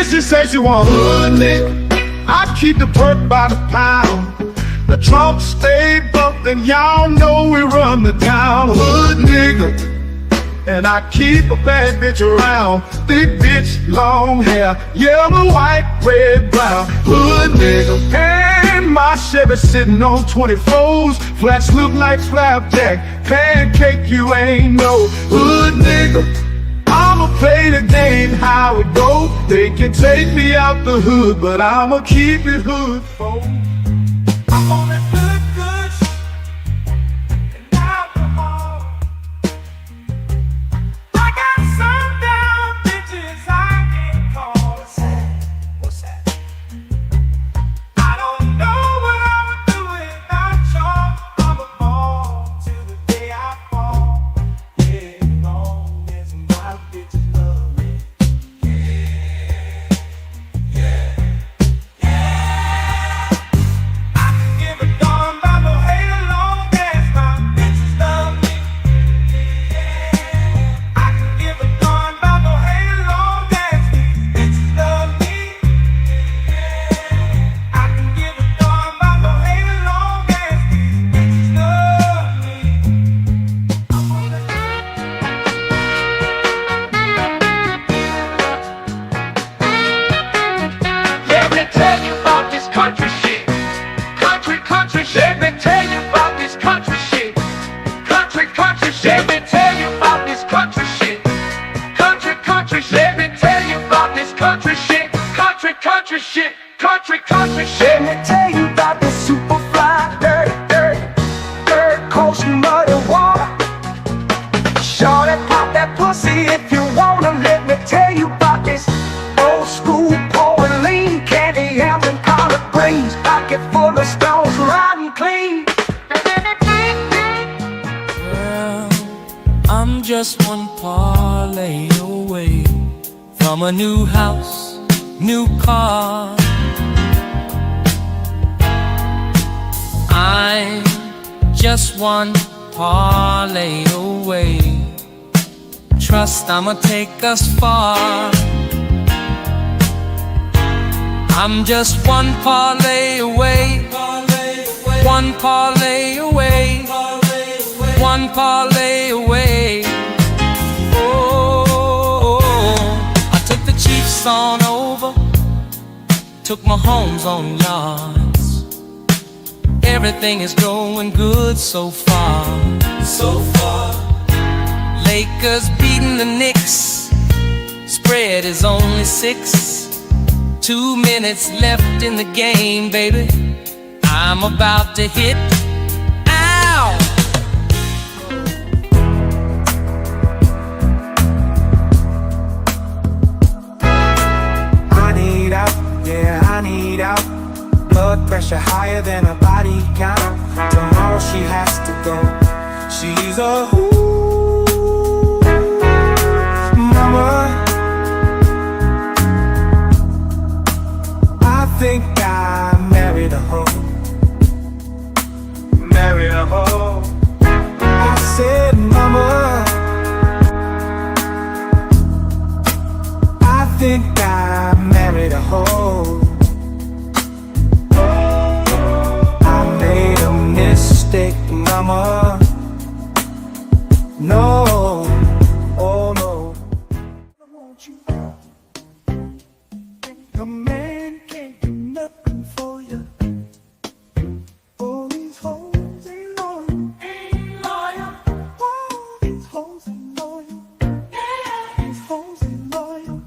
she say she want hood nigga. I keep the perk by the pound. The trunk stay bumped and y'all know we run the town. Hood nigga. And I keep a bad bitch around. Thick bitch, long hair, yellow, white, red, brown. Hood nigga. And my Chevy sitting on 24s. Flats look like flapjack. Pancake, you ain't no hood nigga. I'ma play the game how it go. They can take me out the hood, but I'ma keep it hood, folks. I'm on that good and alcohol. I got some down bitches I can't call. What's that? I don't know what I would do without y'all. I'ma fall till the day I fall. Yeah, long as my bitches love me. I can give a darn about no hate long as my bitches love me. I can give a darn about no hate long as these bitches love me. I can give a darn about no hate long as these bitches love me. Let me tell you about this country shit. Country shit. Let me tell you about this country shit. Country shit. Let me tell you about this country shit. Country shit. Let me tell you about this country shit. Country shit. Country shit. Let me tell you about this super fly, dirt, coast, mud and water. Shorty, pop that pussy if you wanna. Let me tell you about this old school pouring lean, candy yams and collard greens, pocket full of stones, riding clean. Well, I'm just one parlay away from a new house, new car. I'm just one parlay away. Trust I'ma take us far. I'm just one parlay away. One parlay away. One parlay away. Oh, I took the Chiefs on over, took my homes on yards. Everything is going good so far. Lakers beating the Knicks. Spread is only 6. 2 minutes left in the game, baby. I'm about to hit. Ow! I need out, yeah, I need out. Blood pressure higher than a body count. Tomorrow she has to go. She's a mama. I think I married a hoe. Married a hoe. I said, mama, I think I married a hoe. I made a mistake, mama. No, oh no. I want you. A man can't do nothing for you. All these hoes ain't loyal. All these hoes ain't loyal. These hoes ain't loyal.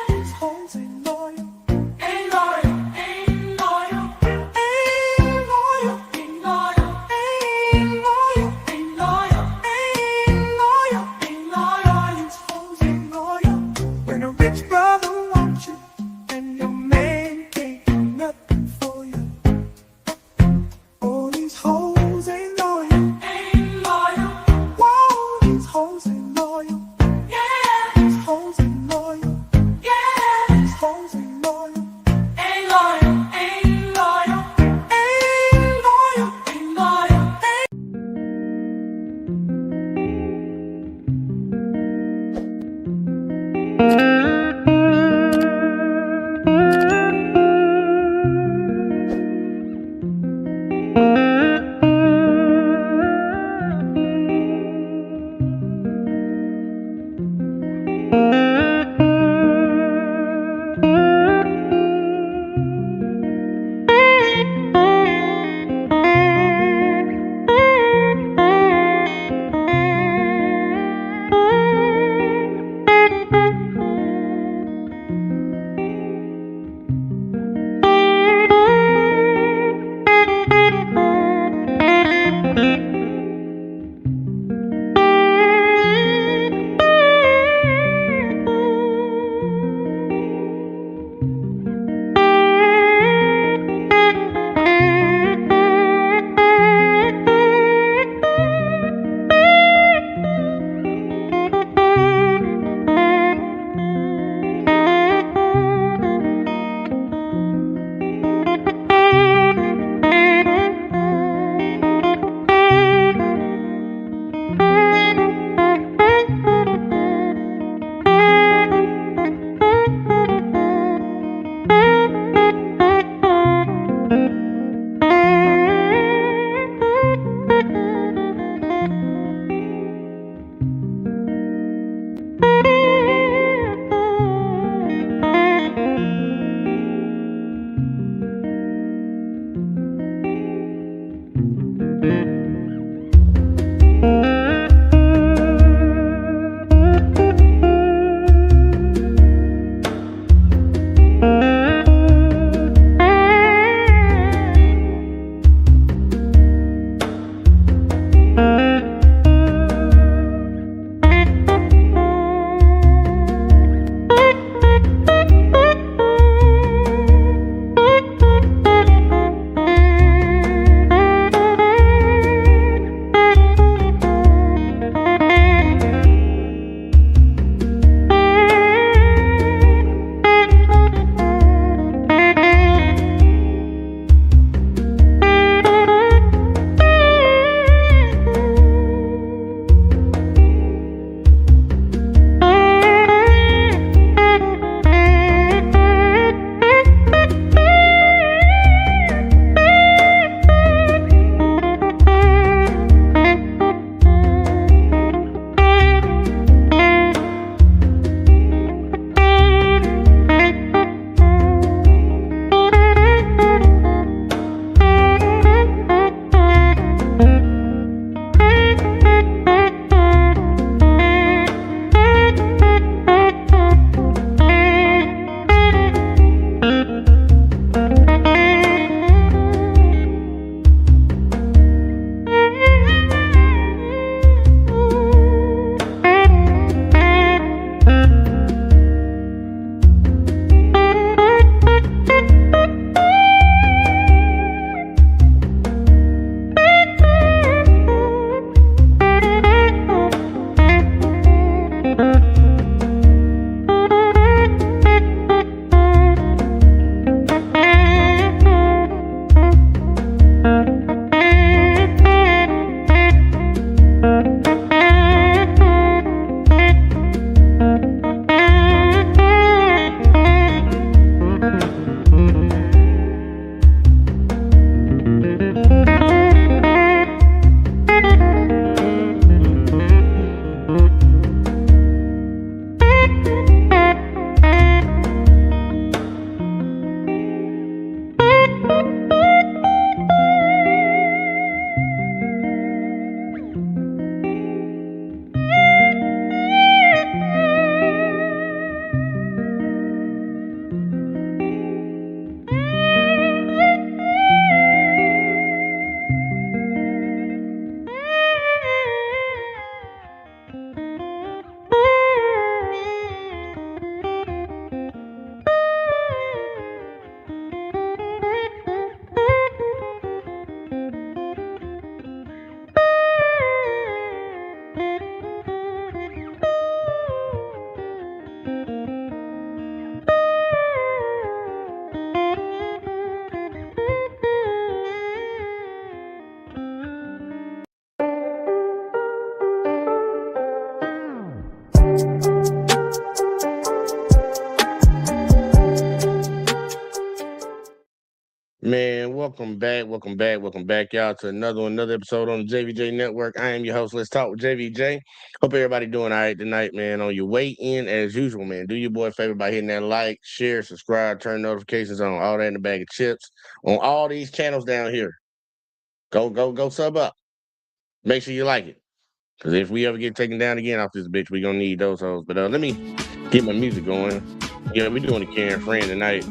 These hoes ain't loyal. Ain't loyal. Ain't loyal. Ain't loyal. Ain't loyal. Ain't loyal. Ain't loyal. Ain't loyal. Ain't loyal. These hoes ain't loyal. When a rich brother wants you and your man can't do nothing for you. All these hoes ain't loyal. Ain't loyal. Whoa, these hoes ain't loyal. These hoes ain't loyal. These hoes ain't loyal. Ain't loyal. Ain't loyal. Ain't loyal. Ain't loyal. Man, welcome back, y'all, to another episode on the JVJ Network. I am your host. Let's talk with JVJ. Hope everybody doing all right tonight, man. On your way in, as usual, man, do your boy a favor by hitting that like, share, subscribe, turn notifications on, all that in the bag of chips on all these channels down here. Go sub up. Make sure you like it, because if we ever get taken down again off this bitch, we gonna need those hoes. But let me get my music going. Yeah, we doing a Karen friend tonight.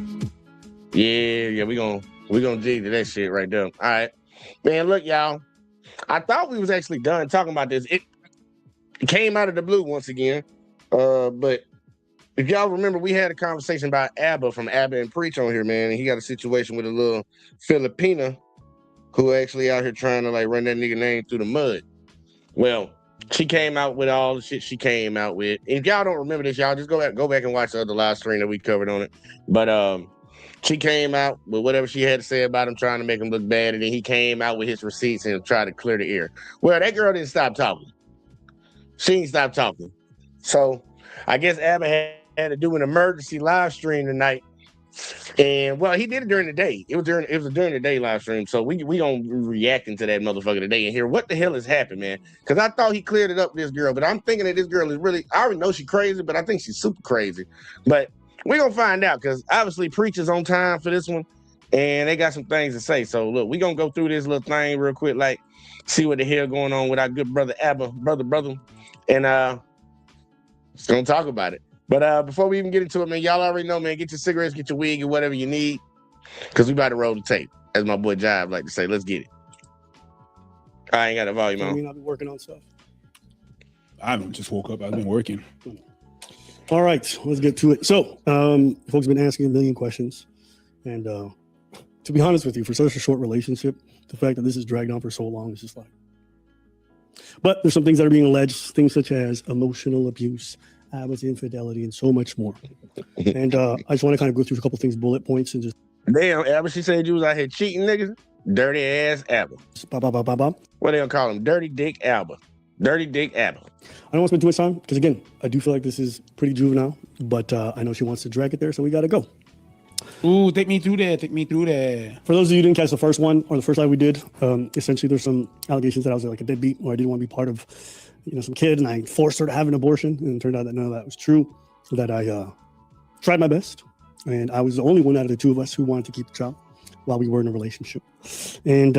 Yeah, we gonna dig to that shit right there. All right, man. Look, y'all. I thought we was actually done talking about this. It came out of the blue once again. But if y'all remember, we had a conversation about Abba from Abba and Preach on here, man. And he got a situation with a little Filipina who actually out here trying to like run that nigga name through the mud. Well, she came out with all the shit she came out with. And if y'all don't remember this, y'all just go back and watch the other live stream that we covered on it. But she came out with whatever she had to say about him, trying to make him look bad, and then he came out with his receipts and tried to clear the air. Well, that girl didn't stop talking. She didn't stop talking. So I guess Abba had to do an emergency live stream tonight. And well, he did it during the day. It was during the day live stream. So we gonna reacting to that motherfucker today and hear what the hell has happened, man. Because I thought he cleared it up with this girl, but I'm thinking that this girl is really, I already know she's crazy, but I think she's super crazy. But we're gonna find out, because obviously Preach is on time for this one, and they got some things to say. So look, we're gonna go through this little thing real quick, like see what the hell going on with our good brother Abba, brother, and just gonna talk about it. But before we even get into it, man, y'all already know, man, get your cigarettes, get your wig, and whatever you need, because we about to roll the tape, as my boy Jive like to say. Let's get it. I ain't got the volume on. I mean, I've been working on stuff. I haven't just woke up. I've been working. All right, let's get to it. So, folks have been asking a million questions. And to be honest with you, for such a short relationship, the fact that this has dragged on for so long is just like. But there's some things that are being alleged, things such as emotional abuse, Abba's infidelity, and so much more. And I just want to kind of go through a couple things, bullet points, and just. Damn, Abba, she said you was out here cheating niggas? Dirty ass Abba. What they gonna call him? Dirty Dick Abba. Dirty Dick Abba. I don't want to spend too much time because, again, I do feel like this is pretty juvenile, but I know she wants to drag it there, so we got to go. Ooh, take me through that. For those of you who didn't catch the first one or the first live we did, essentially there's some allegations that I was like a deadbeat, or I didn't want to be part of, some kid, and I forced her to have an abortion, and it turned out that none of that was true. That I tried my best, and I was the only one out of the two of us who wanted to keep the child while we were in a relationship, and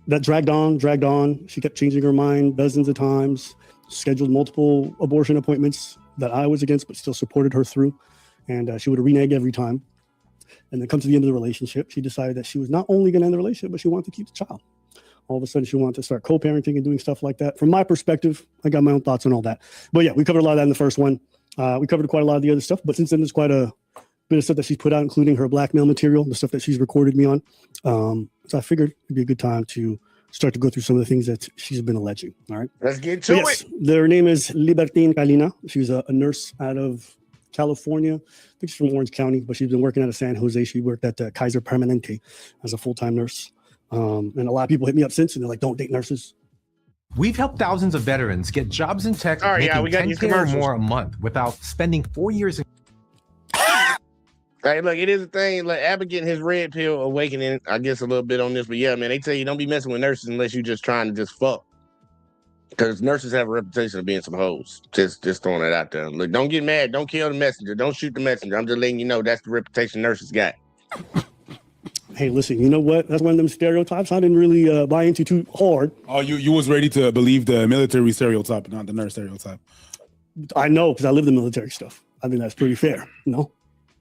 that dragged on. She kept changing her mind dozens of times, scheduled multiple abortion appointments that I was against, but still supported her through. And she would renege every time. And then come to the end of the relationship, she decided that she was not only going to end the relationship, but she wanted to keep the child. All of a sudden, she wanted to start co-parenting and doing stuff like that. From my perspective, I got my own thoughts on all that. But yeah, we covered a lot of that in the first one. We covered quite a lot of the other stuff. But since then, there's quite a bit of stuff that she's put out, including her blackmail material, the stuff that she's recorded me on. So I figured it'd be a good time to start to go through some of the things that she's been alleging. All right. Let's get to it. Her name is Libertine Kalina. She's a nurse out of California. I think she's from Orange County, but she's been working out of San Jose. She worked at Kaiser Permanente as a full-time nurse. And a lot of people hit me up since, and they're like, don't date nurses. We've helped thousands of veterans get jobs in tech, All right, making we got these $10K or commercials. more a month without spending 4 years in. Hey, look, it is a thing. Like Abba getting his red pill awakening, I guess, a little bit on this. But yeah, man, they tell you don't be messing with nurses unless you're just trying to just fuck. Because nurses have a reputation of being some hoes. Just throwing it out there. Look, don't get mad. Don't kill the messenger. Don't shoot the messenger. I'm just letting you know that's the reputation nurses got. Hey, listen, you know what? That's one of them stereotypes I didn't really buy into too hard. Oh, you was ready to believe the military stereotype, not the nurse stereotype. I know, because I live the military stuff. I think that's pretty fair, no?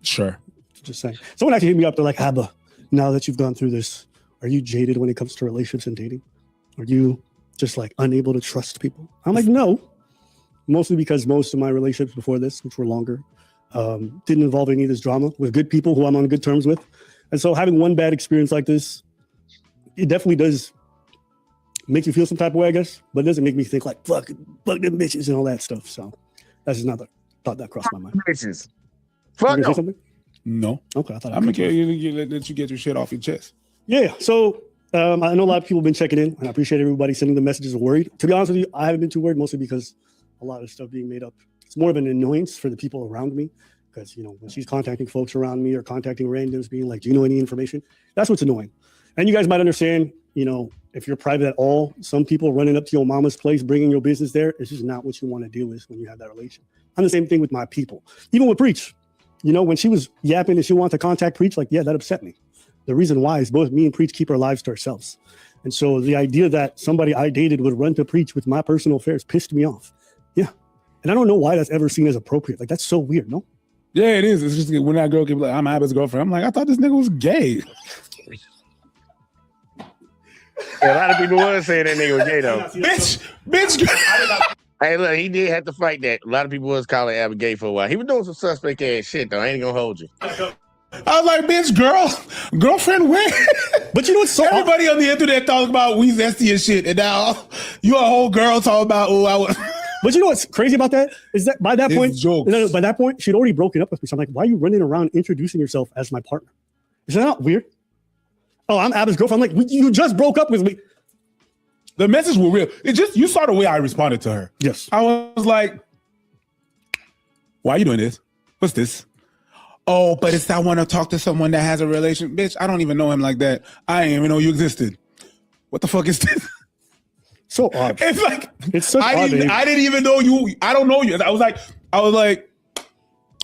Sure. Just saying. Someone actually hit me up. They're like, Abba, now that you've gone through this, are you jaded when it comes to relationships and dating? Are you just like unable to trust people? I'm like, no. Mostly because most of my relationships before this, which were longer, didn't involve any of this drama with good people who I'm on good terms with. And so having one bad experience like this, it definitely does make you feel some type of way, I guess, but it doesn't make me think like, fuck them bitches and all that stuff. So that's just another thought that crossed my mind. Bitches. You Fuck gonna say them. something? No. Okay, I thought I'm gonna let you get your shit off your chest. Yeah. So I know a lot of people have been checking in, and I appreciate everybody sending the messages worried. To be honest with you, I haven't been too worried, mostly because a lot of stuff being made up. It's more of an annoyance for the people around me, because, you know, when she's contacting folks around me or contacting randoms being like, do you know any information? That's what's annoying. And you guys might understand, you know, if you're private at all, some people running up to your mama's place, bringing your business there, it's just not what you want to deal with when you have that relation. I'm the same thing with my people. Even with Preach, you know, when she was yapping and she wanted to contact Preach, like, yeah, that upset me. The reason why is both me and Preach keep our lives to ourselves. And so the idea that somebody I dated would run to Preach with my personal affairs pissed me off. Yeah. And I don't know why that's ever seen as appropriate. Like, that's so weird, no? Yeah, it is. It's just when that girl keeps like, I'm Abba's girlfriend. I'm like, I thought this nigga was gay. A lot of people was saying that nigga was gay though. bitch. Hey, look, he did have to fight that. A lot of people was calling Abba gay for a while. He was doing some suspect ass shit though. I ain't gonna hold you. I was like, bitch, girlfriend, where? But you know what's so everybody on the internet talking about we zesty and shit, and now you a whole girl talking about I was. But you know what's crazy about that is that by that point, by that point, she'd already broken up with me. So I'm like, why are you running around introducing yourself as my partner? Is that not weird? Oh, I'm Abba's girlfriend. I'm like, you just broke up with me. The message was real. It just, you saw the way I responded to her. Yes. I was like, why are you doing this? What's this? Oh, but it's I want to talk to someone that has a relation. Bitch, I don't even know him like that. I didn't even know you existed. What the fuck is this? So odd. It's like, it's so I didn't even know you. I don't know you. I was like,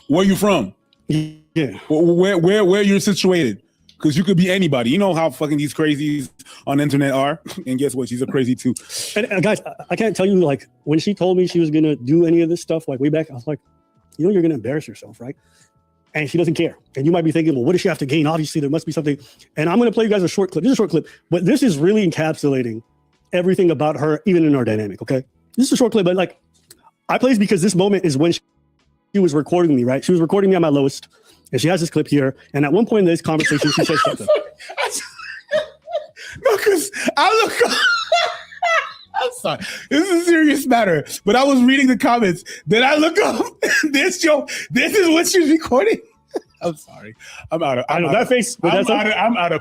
where you from? Yeah. Where you're situated? Because you could be anybody. You know how fucking these crazies on the internet are. And guess what? She's a crazy too. And guys, I can't tell you, like, when she told me she was going to do any of this stuff, like way back, I was like, you know, you're going to embarrass yourself, right? And she doesn't care. And you might be thinking, well, what does she have to gain? Obviously, there must be something. And I'm going to play you guys a short clip. This is a short clip, but this is really encapsulating everything about her, even in our dynamic, okay? This is a short clip, but like, I play this because this moment is when she was recording me, right? She was recording me at my lowest. And she has this clip here. And at one point in this conversation, she says something. No, because I look. I'm sorry. This is a serious matter. But I was reading the comments. Then I look up. This is what she's recording. I'm sorry. I'm out of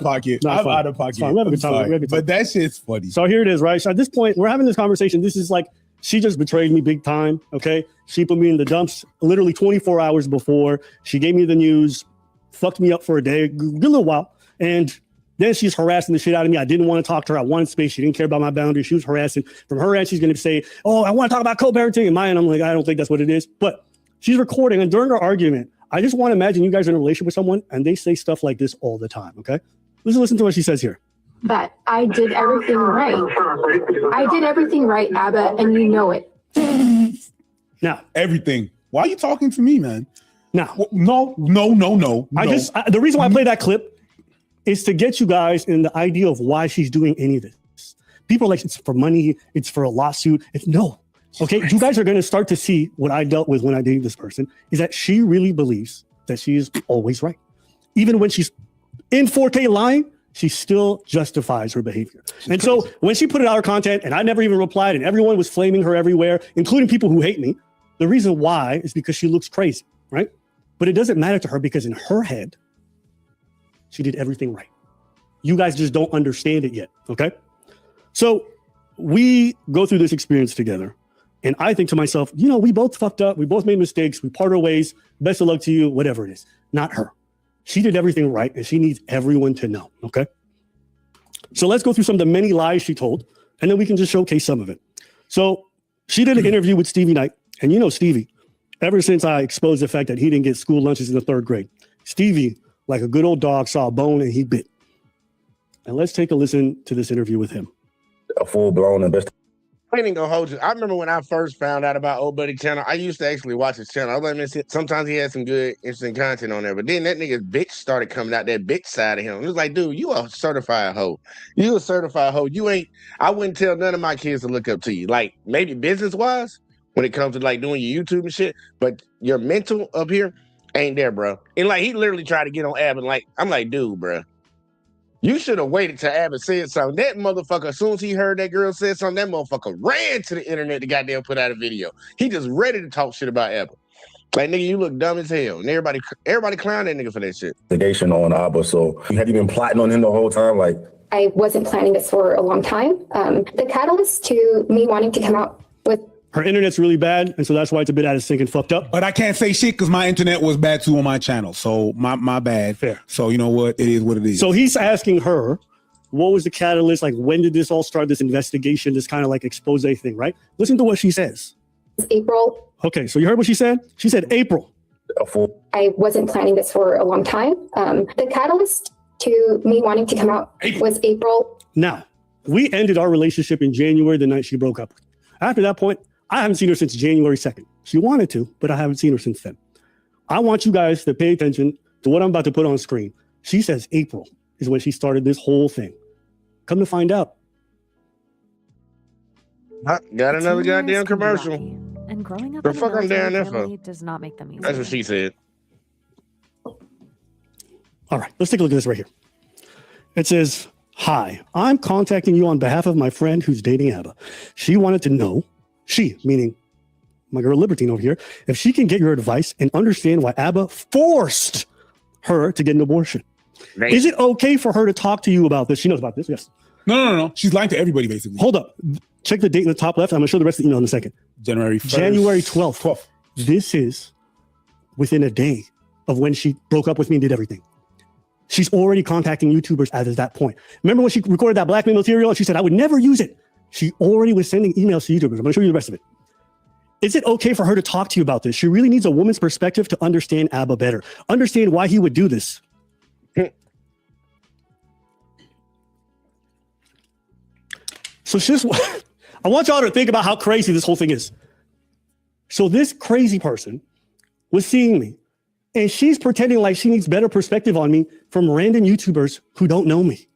pocket. No, I'm out of pocket. We have a good time. But that shit's funny. So here it is, right? So at this point, we're having this conversation. This is like, she just betrayed me big time, okay? She put me in the dumps literally 24 hours before. She gave me the news, fucked me up for a day, a good little while. And then she's harassing the shit out of me. I didn't want to talk to her. I wanted space. She didn't care about my boundaries. She was harassing. From her end, she's going to say, oh, I want to talk about co-parenting. And my end, I'm like, I don't think that's what it is. But she's recording. And during our argument, I just want to imagine you guys are in a relationship with someone and they say stuff like this all the time, okay? Let's listen to what she says here. That I did everything right. I did everything right, Abba, and you know it. Now, everything. Why are you talking to me, man? Now, no. The reason why I play that clip is to get you guys in the idea of why she's doing any of this. People are like, it's for money, it's for a lawsuit. No. Okay, you guys are going to start to see what I dealt with when I dated this person, is that she really believes that she is always right. Even when she's in 4K lying, she still justifies her behavior. And so when she put out her content and I never even replied and everyone was flaming her everywhere, including people who hate me, the reason why is because she looks crazy, right? But it doesn't matter to her because in her head, she did everything right. You guys just don't understand it yet, okay? So we go through this experience together. And I think to myself, you know, we both fucked up. We both made mistakes. We part our ways. Best of luck to you, whatever it is. Not her. She did everything right, and she needs everyone to know, okay? So let's go through some of the many lies she told, and then we can just showcase some of it. So she did an interview with Stevie Knight, and you know Stevie, ever since I exposed the fact that he didn't get school lunches in the 3rd grade, Stevie, like a good old dog, saw a bone and he bit. And let's take a listen to this interview with him. A full-blown investigation. I ain't gonna hold you. I remember when I first found out about Old Buddy channel, I used to actually watch his channel. I was like, sometimes he had some good, interesting content on there. But then that nigga's bitch started coming out, that bitch side of him. It was like, dude, you a certified hoe. You a certified hoe. You ain't, I wouldn't tell none of my kids to look up to you. Like, maybe business-wise, when it comes to like doing your YouTube and shit, but your mental up here ain't there, bro. And like, he literally tried to get on Ab and like, I'm like, dude, bro. You should have waited till Abbott said something. That motherfucker, as soon as he heard that girl said something, that motherfucker ran to the internet to goddamn put out a video. He just ready to talk shit about Abbott. Like, nigga, you look dumb as hell. And everybody clown that nigga for that shit. Investigation on Abba. So have you been plotting on him the whole time? Like, I wasn't planning this for a long time. The catalyst to me wanting to come out with her internet's really bad, and so that's why it's a bit out of sync and fucked up. But I can't say shit because my internet was bad too on my channel. So my bad. Fair. So you know what? It is what it is. So he's asking her, what was the catalyst? Like, when did this all start, this investigation, this kind of like expose thing, right? Listen to what she says. It's April. Okay, so you heard what she said? She said April. I wasn't planning this for a long time. The catalyst to me wanting to come out was April. Now, we ended our relationship in January, the night she broke up. After that point, I haven't seen her since January 2nd. She wanted to, but I haven't seen her since then. I want you guys to pay attention to what I'm about to put on screen. She says April is when she started this whole thing. Come to find out. Got another goddamn commercial. And growing up The in a fuck I'm down military there for? family does not make them easy. That's what she said. All right, let's take a look at this right here. It says, hi, I'm contacting you on behalf of my friend who's dating Abba. She wanted to know, she, meaning my girl Libertine over here, if she can get your advice and understand why Abba forced her to get an abortion. Right. Is it okay for her to talk to you about this? She knows about this, yes. No. She's lying to everybody, basically. Hold up. Check the date in the top left. I'm going to show the rest of the email in a second. January 1st. January 12th. This is within a day of when she broke up with me and did everything. She's already contacting YouTubers at that point. Remember when she recorded that blackmail material and she said, I would never use it. She already was sending emails to YouTubers. I'm going to show you the rest of it. Is it okay for her to talk to you about this? She really needs a woman's perspective to understand Abba better. Understand why he would do this. So just, I want y'all to think about how crazy this whole thing is. So this crazy person was seeing me, and she's pretending like she needs better perspective on me from random YouTubers who don't know me.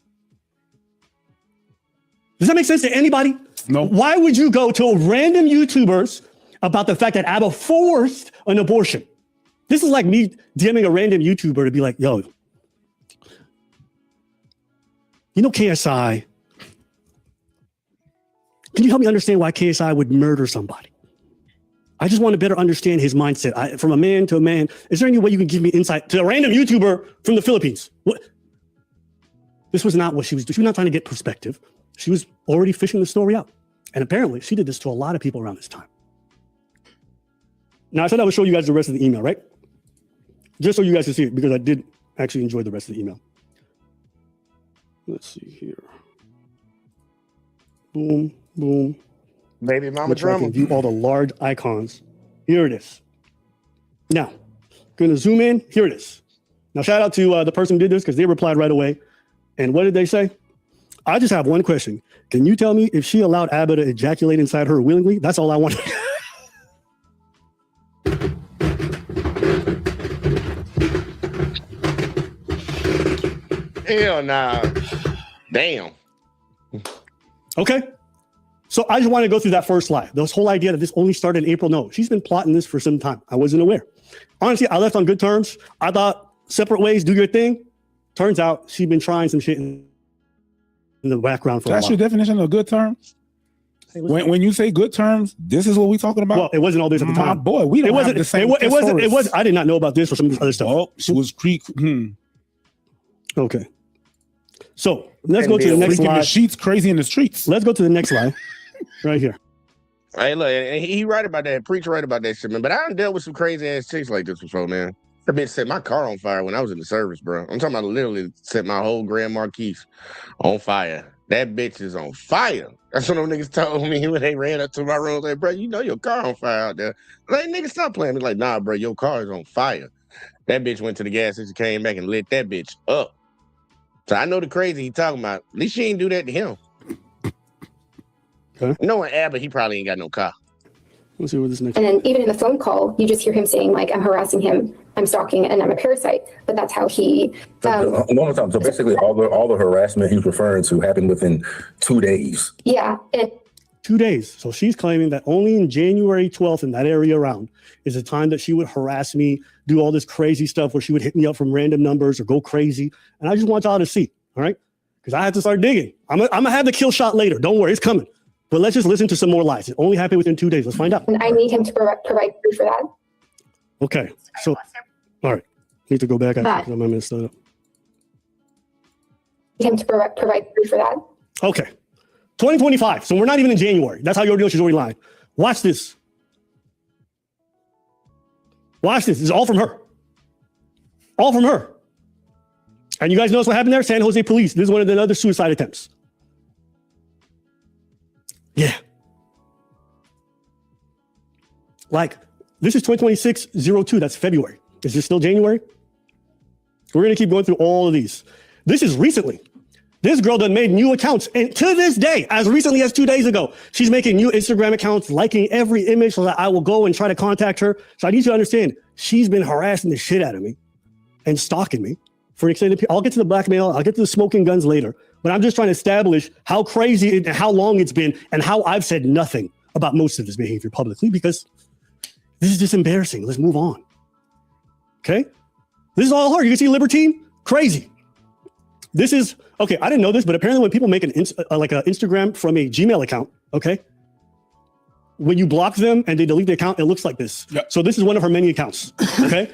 Does that make sense to anybody? No. Why would you go to random YouTubers about the fact that Abba forced an abortion? This is like me DMing a random YouTuber to be like, yo, you know KSI, can you help me understand why KSI would murder somebody? I just want to better understand his mindset. From a man to a man, is there any way you can give me insight to a random YouTuber from the Philippines? What? This was not what she was doing. She was not trying to get perspective. She was already fishing the story out. And apparently she did this to a lot of people around this time. Now, I said I would show you guys the rest of the email, right? Just so you guys can see it, because I did actually enjoy the rest of the email. Let's see here. Boom, boom. Baby mama Which I drama. can view all the large icons. Here it is. Now, going to zoom in. Here it is. Now, shout out to the person who did this, because they replied right away. And what did they say? I just have one question. Can you tell me if she allowed Abba to ejaculate inside her willingly? That's all I want. Hell nah. Damn. Okay. So I just want to go through that first lie. This whole idea that this only started in April. No, she's been plotting this for some time. I wasn't aware. Honestly, I left on good terms. I thought separate ways, do your thing. Turns out she'd been trying some shit in the background for a while. That's your definition of good terms? Hey, When you say good terms, this is what we talking about? well, it wasn't all this at the My time. boy, we don't It have wasn't. the same It wasn't. It thesaurus. was. I did not know about this or some of this other stuff. Oh, she was Okay. So let's go to the next freaking the lie. sheets crazy in the streets. Let's go to the next lie. Right here. Hey, look, and he right about that. Preach right about that shit, man. But I done dealt with some crazy ass chicks like this before, man. That bitch set my car on fire when I was in the service, bro. I'm talking about literally set my whole Grand Marquis on fire. That bitch is on fire. That's what them niggas told me when they ran up to my room. Like, bro, you know your car on fire out there. Like, nigga, stop playing. Me like, nah, bro, your car is on fire. That bitch went to the gas station, came back and lit that bitch up. So I know the crazy he talking about. At least she ain't do that to him. Okay. Knowing Abba, he probably ain't got no car. Let's see what this next. And then even in the phone call, you just hear him saying, like, I'm harassing him, I'm stalking, and I'm a parasite. But that's how he... One more time. So basically, all the harassment he's referring to happened within 2 days. Yeah. And 2 days. So she's claiming that only in January 12th in that area around is the time that she would harass me, do all this crazy stuff where she would hit me up from random numbers or go crazy. And I just want y'all to see, all right? Because I have to start digging. I'm gonna have the kill shot later. Don't worry, it's coming. But let's just listen to some more lies. It only happened within 2 days. Let's find out. I need him to provide proof for that. Okay. So, all right. Need to go back. That. I'm gonna mess that up. Him to provide proof for that. Okay. 2025. So we're not even in January. That's how you're doing. She's already lying. Watch this. Watch this. This is all from her. All from her. And you guys notice what happened there? San Jose police. This is one of the other suicide attempts. Yeah. Like, this is 2026-02. That's February. Is this still January? We're going to keep going through all of these. This is recently. This girl done made new accounts. And to this day, as recently as 2 days ago, she's making new Instagram accounts, liking every image so that I will go and try to contact her. So I need you to understand, she's been harassing the shit out of me and stalking me for an extended period. I'll get to the blackmail. I'll get to the smoking guns later. But I'm just trying to establish how crazy and how long it's been and how I've said nothing about most of this behavior publicly because this is just embarrassing. Let's move on. Okay? This is all her. You can see Libertine? Crazy. This is, okay, I didn't know this, but apparently when people make an Instagram from a Gmail account, okay, when you block them and they delete the account, it looks like this. Yep. So this is one of her many accounts, okay?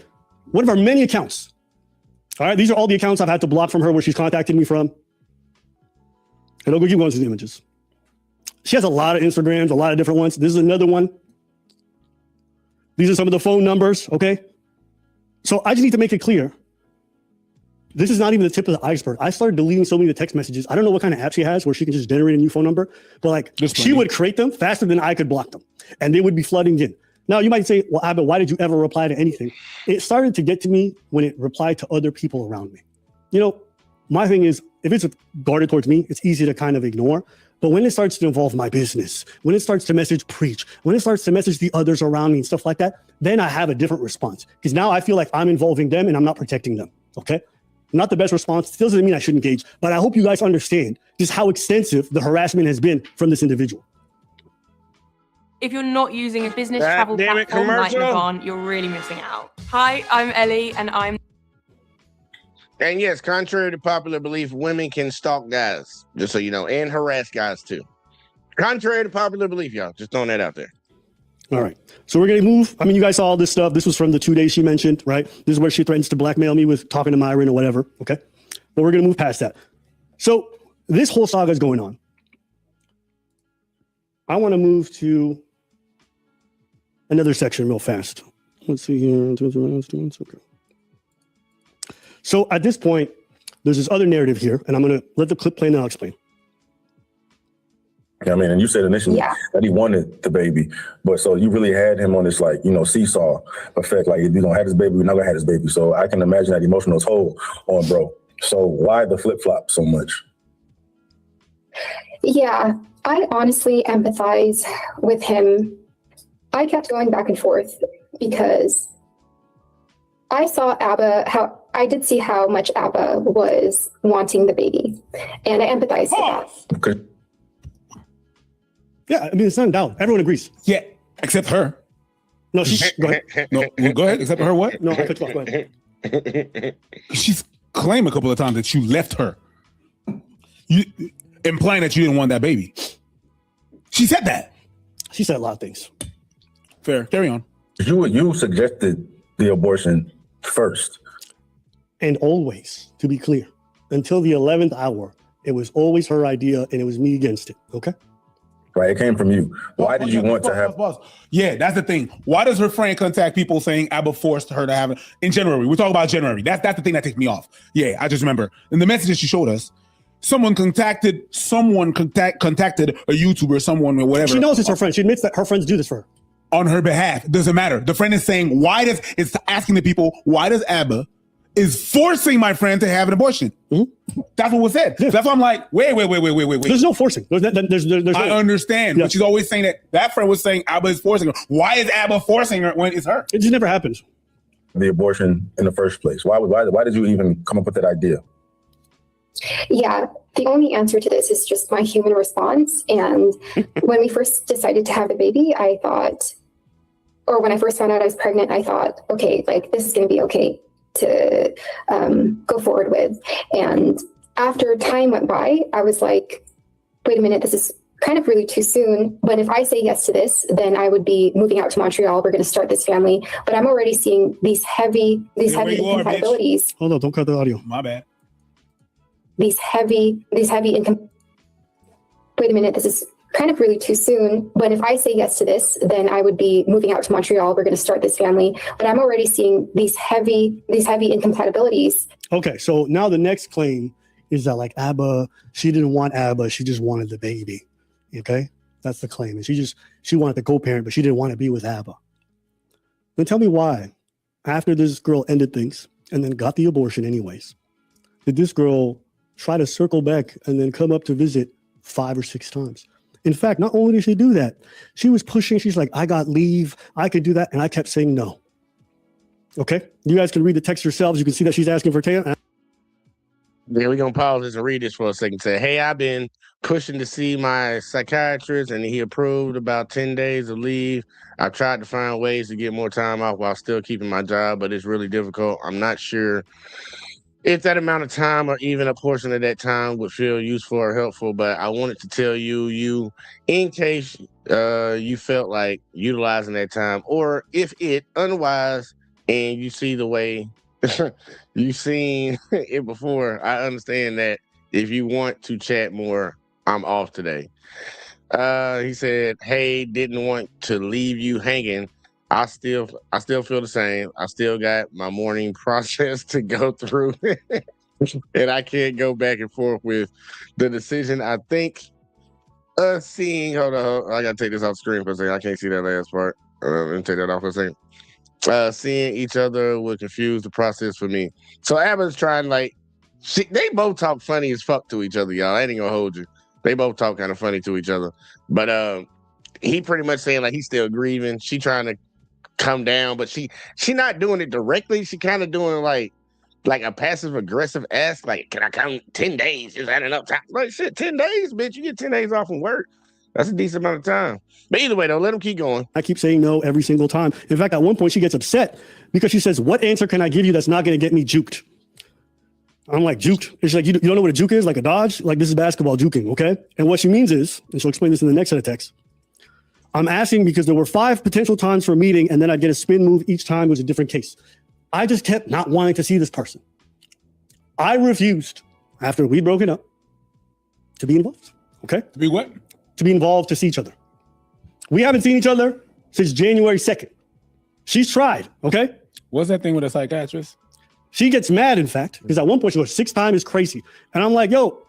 One of her many accounts. All right, these are all the accounts I've had to block from her where she's contacted me from. And I'll go keep going through the images. She has a lot of Instagrams, a lot of different ones. This is another one. These are some of the phone numbers, okay? So I just need to make it clear. This is not even the tip of the iceberg. I started deleting so many of the text messages. I don't know what kind of app she has where she can just generate a new phone number, but like she would create them faster than I could block them and they would be flooding in. Now you might say, well, Abba, why did you ever reply to anything? It started to get to me when it replied to other people around me. You know, my thing is if it's guarded towards me, it's easy to kind of ignore. But when it starts to involve my business, when it starts to message preach, when it starts to message the others around me and stuff like that, then I have a different response because now I feel like I'm involving them and I'm not protecting them. Okay. Not the best response. Still doesn't mean I shouldn't engage, but I hope you guys understand just how extensive the harassment has been from this individual. If you're not using a business travel platform like Navan, you're really missing out. Hi, I'm Ellie, and I'm... And yes, contrary to popular belief, women can stalk guys, just so you know, and harass guys too. Contrary to popular belief, y'all. Just throwing that out there. All right. So we're going to move. I mean, you guys saw all this stuff. This was from the 2 days she mentioned, right? This is where she threatens to blackmail me with talking to Myron or whatever. Okay. But we're going to move past that. So this whole saga is going on. I want to move to another section real fast. Let's see here. Okay. So at this point, there's this other narrative here, and I'm going to let the clip play and I'll explain. I mean, and you said initially that he wanted the baby, but so you really had him on this, like, you know, seesaw effect. Like, if you don't have this baby, we're not gonna have this baby. So I can imagine that emotional toll on bro. So why the flip flop so much? Yeah, I honestly empathize with him. I kept going back and forth because I saw I did see how much Abba was wanting the baby, and I empathized with that. Okay. Yeah, I mean, it's not in doubt. Everyone agrees. Yeah, except her. No, go ahead. No, go ahead. Except her what? No, go ahead. She's claimed a couple of times that you left her. You implying that you didn't want that baby. She said that. She said a lot of things. Fair. Carry on. You suggested the abortion first. And always, to be clear, until the 11th hour, it was always her idea and it was me against it. Okay? Right, it came from you. Why did you want to have... Yeah, that's the thing. Why does her friend contact people saying Abba forced her to have it in January? We're talking about January. That's the thing that takes me off. Yeah, I just remember. In the message that she showed us, someone contacted a YouTuber, someone or whatever. She knows it's her friend. She admits that her friends do this for her. On her behalf. Doesn't matter. The friend is saying, it's asking the people, why does Abba is forcing my friend to have an abortion? Mm-hmm. That's what was said. Yeah. That's why I'm like, wait. There's no forcing. There's I understand, but she's always saying that friend was saying Abba is forcing her. Why is Abba forcing her when it's her? It just never happens. The abortion in the first place. Why did you even come up with that idea? Yeah, the only answer to this is just my human response. And when we first decided to have the baby, I thought, or when I first found out I was pregnant, I thought, okay, like this is going to be okay to go forward with. And after time went by, I was like, wait a minute, this is kind of really too soon. But if I say yes to this, then I would be moving out to Montreal. We're going to start this family. But I'm already seeing these heavy incompatibilities. Hold on, don't cut the audio. My bad. These heavy wait a minute, this is kind of really too soon. But if I say yes to this, then I would be moving out to Montreal. We're going to start this family. But I'm already seeing these heavy incompatibilities. Okay, so now the next claim is that like Abba, she didn't want Abba, she just wanted the baby. Okay, that's the claim. And she wanted to co-parent, but she didn't want to be with Abba. Then tell me why, after this girl ended things and then got the abortion anyways, did this girl try to circle back and then come up to visit 5 or 6 times? In fact, not only did she do that, she was pushing. She's like, I got leave. I could do that. And I kept saying no. Okay. You guys can read the text yourselves. You can see that she's asking for Taylor. Yeah, we're going to pause this and read this for a second. Say, hey, I've been pushing to see my psychiatrist and he approved about 10 days of leave. I've tried to find ways to get more time off while still keeping my job, but it's really difficult. I'm not sure if that amount of time or even a portion of that time would feel useful or helpful, but I wanted to tell you in case you felt like utilizing that time, or if it unwise and you see the way you've seen it before, I understand that if you want to chat more, I'm off today. He said, hey, didn't want to leave you hanging. I still feel the same. I still got my morning process to go through. And I can't go back and forth with the decision. I think seeing, hold on, I gotta take this off screen for a second. I can't see that last part. Let me take that off for a second. Seeing each other would confuse the process for me. So Abba's trying they both talk funny as fuck to each other, y'all. I ain't gonna hold you. They both talk kind of funny to each other. But he pretty much saying like he's still grieving. She trying to come down, but she not doing it directly. She kind of doing like a passive aggressive ask, like, can I come 10 days? Is that enough time? Like, shit, 10 days, bitch. You get 10 days off from work. That's a decent amount of time. But either way, though, let him keep going. I keep saying no every single time. In fact, at one point, she gets upset because she says, what answer can I give you that's not going to get me juked? I'm like, juked? It's like, you don't know what a juke is? Like a dodge? Like, this is basketball juking, okay? And what she means is, and she'll explain this in the next set of texts, I'm asking because there were 5 potential times for a meeting, and then I'd get a spin move each time. It was a different case. I just kept not wanting to see this person. I refused, after we'd broken up, to be involved, okay? To be what? To be involved, to see each other. We haven't seen each other since January 2nd. She's tried, okay? What's that thing with a psychiatrist? She gets mad, in fact, because at one point she goes, 6 times is crazy. And I'm like, yo,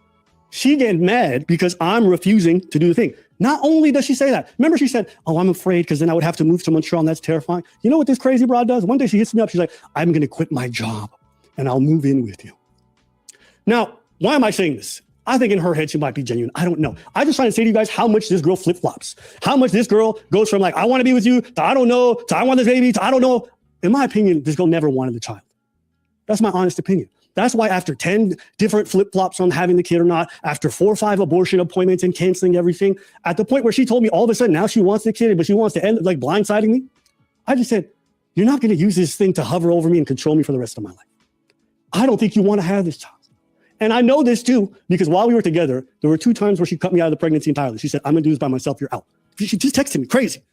she getting mad because I'm refusing to do the thing. Not only does she say that, remember she said, oh, I'm afraid because then I would have to move to Montreal and that's terrifying. You know what this crazy broad does? One day she hits me up. She's like, I'm going to quit my job and I'll move in with you. Now, why am I saying this? I think in her head, she might be genuine. I don't know. I just trying to say to you guys how much this girl flip-flops. How much this girl goes from like, I want to be with you, to I don't know, to I want this baby, to I don't know. In my opinion, this girl never wanted the child. That's my honest opinion. That's why after 10 different flip-flops on having the kid or not, after 4 or 5 abortion appointments and canceling everything, at the point where she told me all of a sudden now she wants the kid, but she wants to end like blindsiding me, I just said, you're not going to use this thing to hover over me and control me for the rest of my life. I don't think you want to have this child. And I know this too, because while we were together, there were 2 times where she cut me out of the pregnancy entirely. She said, I'm going to do this by myself. You're out. She just texted me crazy.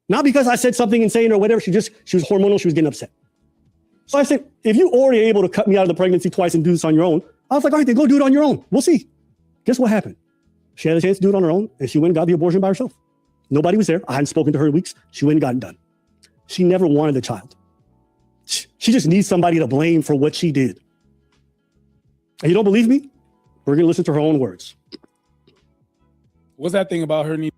Not because I said something insane or whatever. She was hormonal. She was getting upset. So I said, if you're already able to cut me out of the pregnancy twice and do this on your own, I was like, all right, then go do it on your own. We'll see. Guess what happened? She had a chance to do it on her own, and she went and got the abortion by herself. Nobody was there. I hadn't spoken to her in weeks. She went and got it done. She never wanted a child. She just needs somebody to blame for what she did. And you don't believe me? We're going to listen to her own words. What's that thing about her need?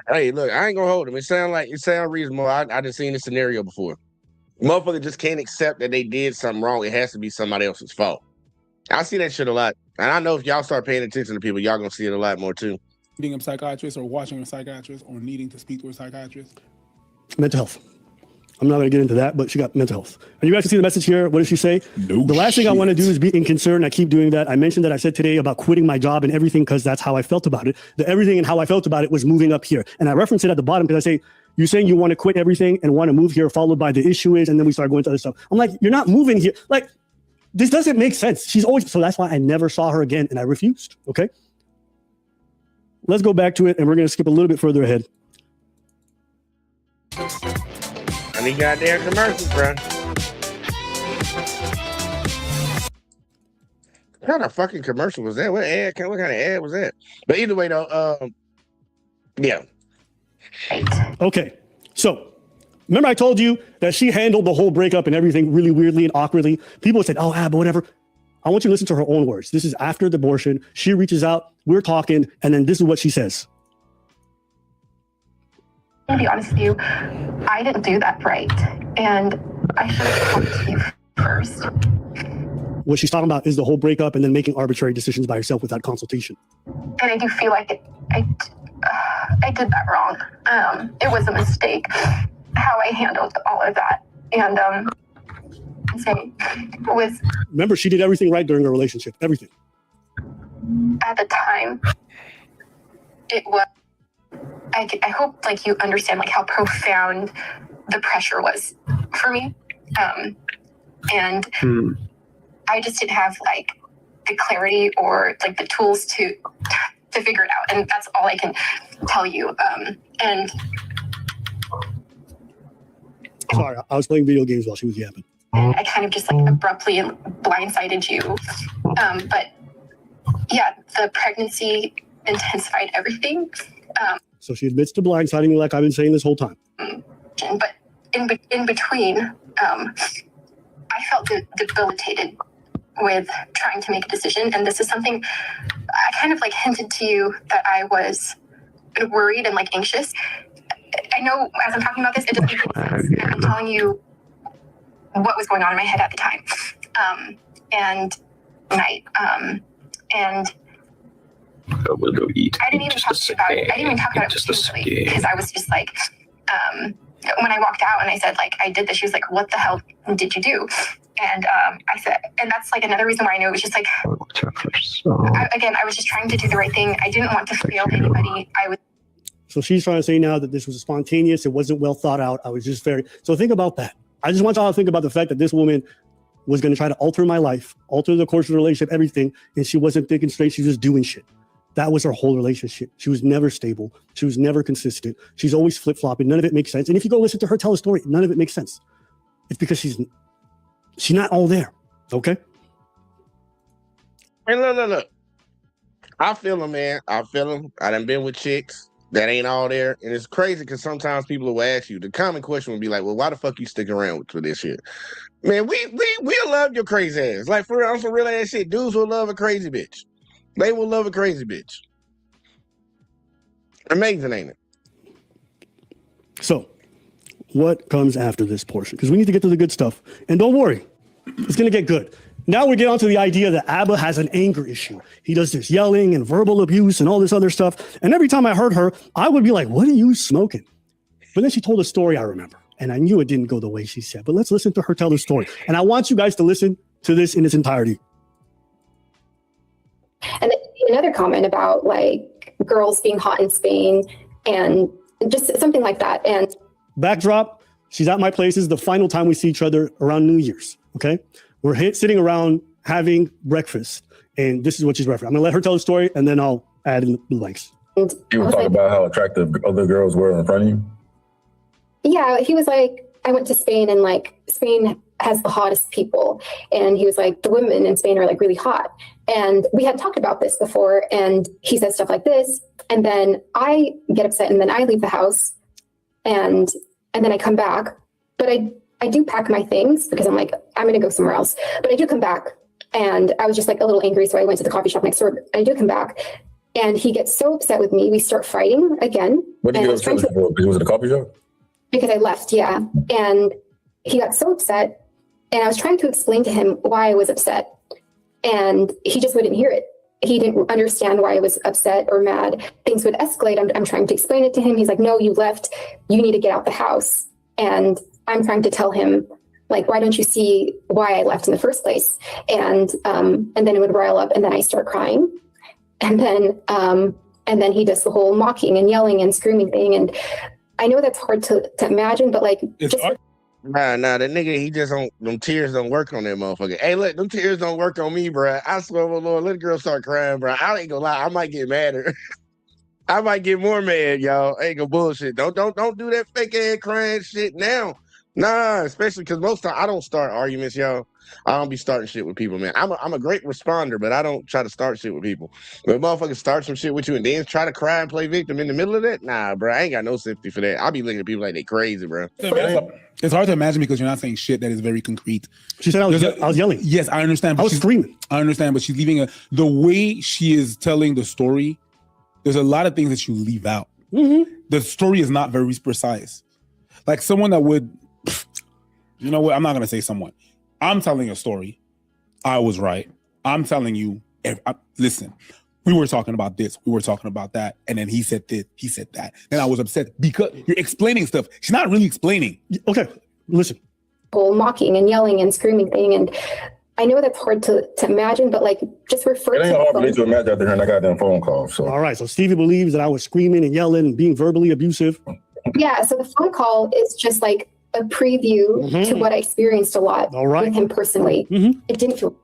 Hey, look, I ain't going to hold him. It sound reasonable. I just seen this scenario before. Motherfucker just can't accept that they did something wrong. It has to be somebody else's fault. I see that shit a lot. And I know if y'all start paying attention to people, y'all going to see it a lot more too. Needing a psychiatrist or watching a psychiatrist or needing to speak to a psychiatrist? Mental health. I'm not going to get into that, but she got mental health. And you guys can see the message here. What does she say? No the last thing I want to do is be inconsiderate. I keep doing that. I mentioned that I said today about quitting my job and everything because that's how I felt about it. The everything and how I felt about it was moving up here. And I reference it at the bottom because I say, you're saying you want to quit everything and want to move here, followed by the issue is, and then we start going to other stuff. I'm like, you're not moving here. Like, this doesn't make sense. She's always, so that's why I never saw her again and I refused. Okay. Let's go back to it and we're going to skip a little bit further ahead. And he got their commercials, bro. What kind of fucking commercial was that? What kind of ad was that? But either way, though, yeah. Okay, so remember I told you that she handled the whole breakup and everything really weirdly and awkwardly. People said, "Oh, Abba, whatever." I want you to listen to her own words. This is after the abortion. She reaches out, we're talking, and then this is what she says. To be honest with you, I didn't do that right, and I should have talked to you first. What she's talking about is the whole breakup and then making arbitrary decisions by herself without consultation. And I do feel like I did that wrong. It was a mistake how I handled all of that, and so it was. Remember, she did everything right during her relationship. Everything. At the time, it was. I hope like you understand like how profound the pressure was for me, and I just didn't have like the clarity or like the tools to figure it out, and that's all I can tell you. And sorry, I was playing video games while she was yapping. And I kind of just like abruptly and blindsided you, but yeah, the pregnancy intensified everything. So she admits to blindsiding me like I've been saying this whole time. But in between, I felt debilitated with trying to make a decision. And this is something I kind of like hinted to you that I was worried and like anxious. I know as I'm talking about this, it doesn't make any sense. I'm telling you what was going on in my head at the time. And We'll go eat. I didn't even talk about it. I didn't even talk about it seriously because I was just like, when I walked out and I said like I did this, she was like, "What the hell did you do?" And I said, and that's like another reason why I knew it was just like, I was just trying to do the right thing. I didn't want to fail anybody. So she's trying to say now that this was spontaneous. It wasn't well thought out. I was just so think about that. I just want y'all to think about the fact that this woman was going to try to alter my life, alter the course of the relationship, everything. And she wasn't thinking straight. She was just doing shit. That was her whole relationship. She was never stable. She was never consistent. She's always flip-flopping. None of it makes sense. And if you go listen to her tell a story, none of it makes sense. It's because she's not all there. Okay? And look. I feel him, man. I feel him. I done been with chicks that ain't all there. And it's crazy because sometimes people will ask you, the common question would be like, well, why the fuck you stick around for this shit? Man, we'll love your crazy ass. Like, for real, on some real ass shit, dudes will love a crazy bitch. They will love a crazy bitch. Amazing, ain't it? So, what comes after this portion? Because we need to get to the good stuff. And don't worry, it's going to get good. Now we get on to the idea that Abba has an anger issue. He does this yelling and verbal abuse and all this other stuff. And every time I heard her, I would be like, what are you smoking? But then she told a story I remember. And I knew it didn't go the way she said. But let's listen to her tell the story. And I want you guys to listen to this in its entirety. And another comment about like girls being hot in Spain and just something like that. And backdrop, she's at my place. This is the final time we see each other around New Year's. Okay. We're sitting around having breakfast. And this is what she's referencing. I'm going to let her tell the story and then I'll add in the blanks. You were talking about how attractive other girls were in front of you? Yeah. He was like, I went to Spain and like Spain has the hottest people. And he was like, the women in Spain are like really hot. And we had talked about this before. And he said stuff like this. And then I get upset and then I leave the house and then I come back. But I do pack my things because I'm like, I'm going to go somewhere else. But I do come back and I was just like a little angry. So I went to the coffee shop next door. I do come back and he gets so upset with me. We start fighting again. What did you get upset for? Because it was at a coffee shop? Because I left, yeah. And he got so upset. And I was trying to explain to him why I was upset. And he just wouldn't hear it. He didn't understand why I was upset or mad. Things would escalate. I'm trying to explain it to him. He's like, no, you left. You need to get out the house. And I'm trying to tell him, like, why don't you see why I left in the first place? And then it would rile up and then I start crying. And then he does the whole mocking and yelling and screaming thing. And I know that's hard to imagine, but like, Nah, that nigga, he just don't, them tears don't work on that motherfucker. Hey, look, them tears don't work on me, bro. I swear, oh Lord, let the girl start crying, bro. I ain't gonna lie, I might get madder. I might get more mad, y'all. I ain't gonna bullshit. Don't do that fake ass crying shit now. Nah, especially because most time I don't start arguments, y'all. I don't be starting shit with people, man. I'm a great responder, but I don't try to start shit with people. But motherfuckers start some shit with you and then try to cry and play victim in the middle of that, nah, bro. I ain't got no sympathy for that. I'll be looking at people like they crazy, bro. It's hard to imagine because you're not saying shit that is very concrete. She said I was yelling. Yes, I understand. I was screaming. I understand, but she's leaving the way she is telling the story. There's a lot of things that you leave out. Mm-hmm. The story is not very precise. Like someone that would, you know what? I'm not gonna say someone. I'm telling a story. I was right. I'm telling you. Listen, we were talking about this. We were talking about that, and then he said this. He said that. Then I was upset because you're explaining stuff. She's not really explaining. Okay, listen. Mocking and yelling and screaming thing, and I know that's hard to imagine, but like just refer It to ain't hard for me the to imagine after hearing that goddamn phone call. So all right, so Stevie believes that I was screaming and yelling and being verbally abusive. Yeah, so the phone call is just like a preview to what I experienced a lot with him personally. It didn't feel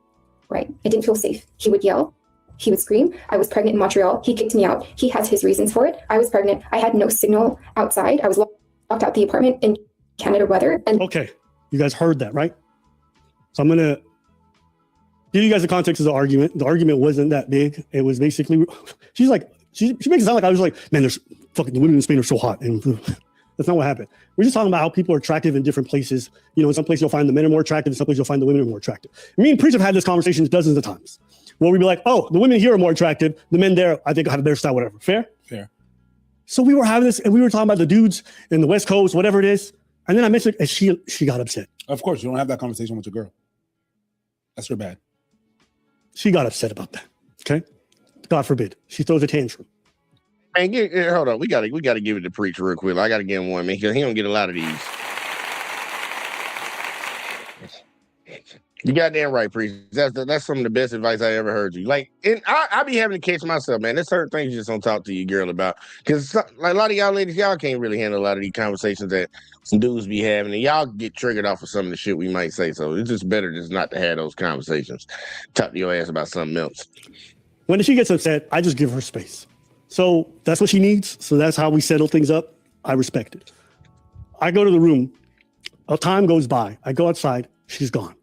right. It didn't feel safe. He would yell. He would scream. I was pregnant in Montreal. He kicked me out. He has his reasons for it. I was pregnant. I had no signal outside. I was locked out the apartment in Canada weather. And okay, you guys heard that, right? So I'm going to give you guys the context of the argument. The argument wasn't that big. It was basically, she's like, she makes it sound like I was like, man, there's fucking, the women in Spain are so hot. And that's not what happened. We're just talking about how people are attractive in different places. You know, in some places you'll find the men are more attractive. In some places you'll find the women are more attractive. Me and Preach have had this conversation dozens of times. Where we'd be like, oh, the women here are more attractive. The men there, I think, have a better style, whatever. Fair? Fair. So we were having this, and we were talking about the dudes in the West Coast, whatever it is. And then I mentioned, and she got upset. Of course, you don't have that conversation with your girl. That's her bad. She got upset about that. Okay? God forbid. She throws a tantrum. Man, hold on. We gotta give it to Preach real quick. I gotta give him one, man, because he don't get a lot of these. You goddamn right, Preach. That's some of the best advice I ever heard you. Like, and I be having to catch myself, man. There's certain things you just don't talk to your girl about. Because like, a lot of y'all ladies, y'all can't really handle a lot of these conversations that some dudes be having. And y'all get triggered off of some of the shit we might say. So it's just better just not to have those conversations. Talk to your ass about something else. When she gets upset, I just give her space. So that's what she needs. So that's how we settle things up. I respect it. I go to the room. A time goes by. I go outside. She's gone.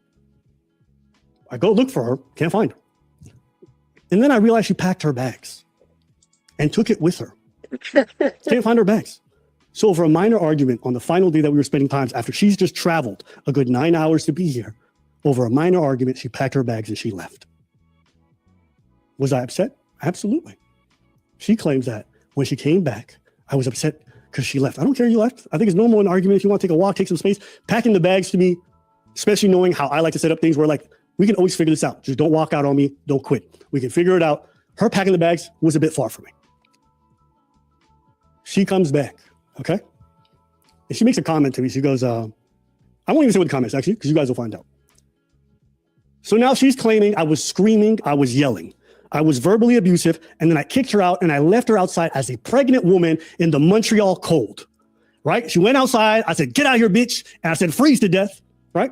I go look for her. Can't find her. And then I realized she packed her bags and took it with her. Can't find her bags. So over a minor argument on the final day that we were spending time after she's just traveled a good 9 hours to be here, over a minor argument, she packed her bags and she left. Was I upset? Absolutely. She claims that when she came back, I was upset because she left. I don't care you left. I think it's normal in an argument. If you want to take a walk, take some space, packing the bags to me, especially knowing how I like to set up things where like, we can always figure this out. Just don't walk out on me. Don't quit. We can figure it out. Her packing the bags was a bit far from me. She comes back, okay? And she makes a comment to me. She goes, I won't even say what the comment is, actually, because you guys will find out. So now she's claiming I was screaming, I was yelling. I was verbally abusive, and then I kicked her out, and I left her outside as a pregnant woman in the Montreal cold, right? She went outside. I said, get out here, bitch. And I said, freeze to death, right?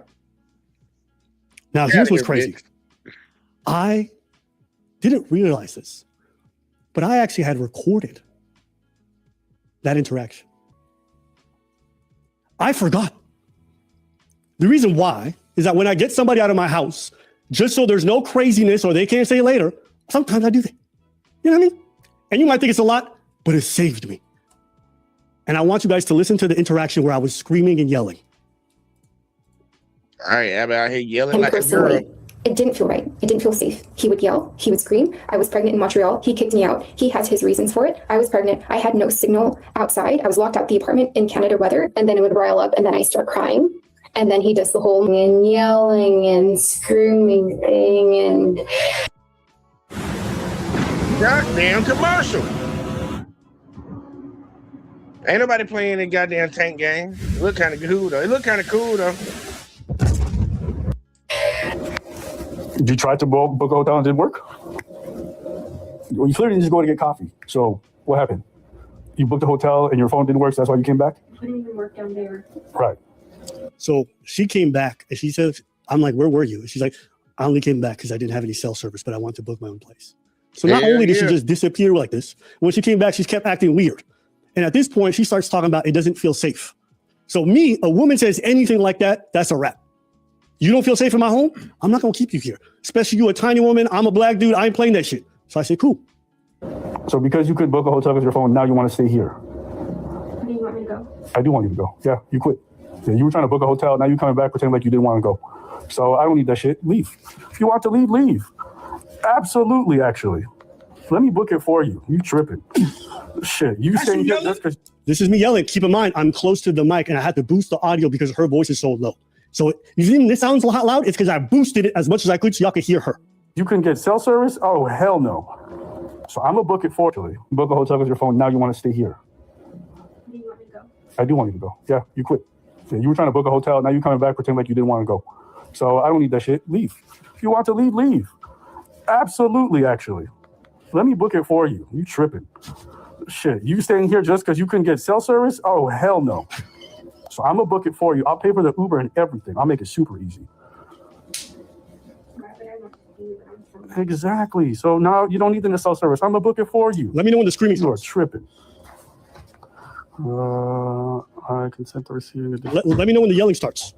Now, here's what's crazy. I didn't realize this, but I actually had recorded that interaction. I forgot. The reason why is that when I get somebody out of my house, just so there's no craziness or they can't say later, sometimes I do that. You know what I mean? And you might think it's a lot, but it saved me. And I want you guys to listen to the interaction where I was screaming and yelling. All right, Abby out here yelling like a girl. It didn't feel right. It didn't feel safe. He would yell. He would scream. I was pregnant in Montreal. He kicked me out. He has his reasons for it. I was pregnant. I had no signal outside. I was locked out the apartment in Canada weather. And then it would rile up and then I start crying. And then he does the whole and yelling and screaming thing and goddamn commercial. Ain't nobody playing a goddamn tank game. It look kind of cool though. You tried to book a hotel and it didn't work? Well, you clearly just go to get coffee. So what happened? You booked a hotel and your phone didn't work, so that's why you came back? I didn't even work down there. Right. So she came back and she said, I'm like, where were you? And she's like, I only came back because I didn't have any cell service, but I wanted to book my own place. So not only did she just disappear like this, when she came back, she kept acting weird. And at this point, she starts talking about it doesn't feel safe. So me, a woman says anything like that, that's a wrap. You don't feel safe in my home? I'm not gonna keep you here. Especially you, a tiny woman. I'm a black dude. I ain't playing that shit. So I said, cool. So because you could book a hotel with your phone, now you want to stay here? Do you want me to go? I do want you to go. Yeah, you quit. Yeah, you were trying to book a hotel. Now you're coming back pretending like you didn't want to go. So I don't need that shit. Leave. If you want to leave, leave. Absolutely, actually. Let me book it for you. You tripping. Shit, you staying here just because... This is me yelling. Keep in mind, I'm close to the mic and I had to boost the audio because her voice is so low. So if you think this sounds loud, it's because I boosted it as much as I could so y'all could hear her. You can get cell service? Oh, hell no. So I'm going to book it for you. Book a hotel with your phone. Now you want to stay here. Do you want me to go? I do want you to go. Yeah, you quit. Yeah, you were trying to book a hotel. Now you're coming back pretending like you didn't want to go. So I don't need that shit. Leave. If you want to leave, leave. Absolutely, actually. Let me book it for you. You tripping. Shit, you staying here just because you couldn't get cell service? Oh, hell no. So I'm going to book it for you. I'll pay for the Uber and everything. I'll make it super easy. Exactly. So now you don't need the cell service. I'm going to book it for you. Let me know when the screaming starts. You are tripping. I consent to receiving a... Let me know when the yelling starts.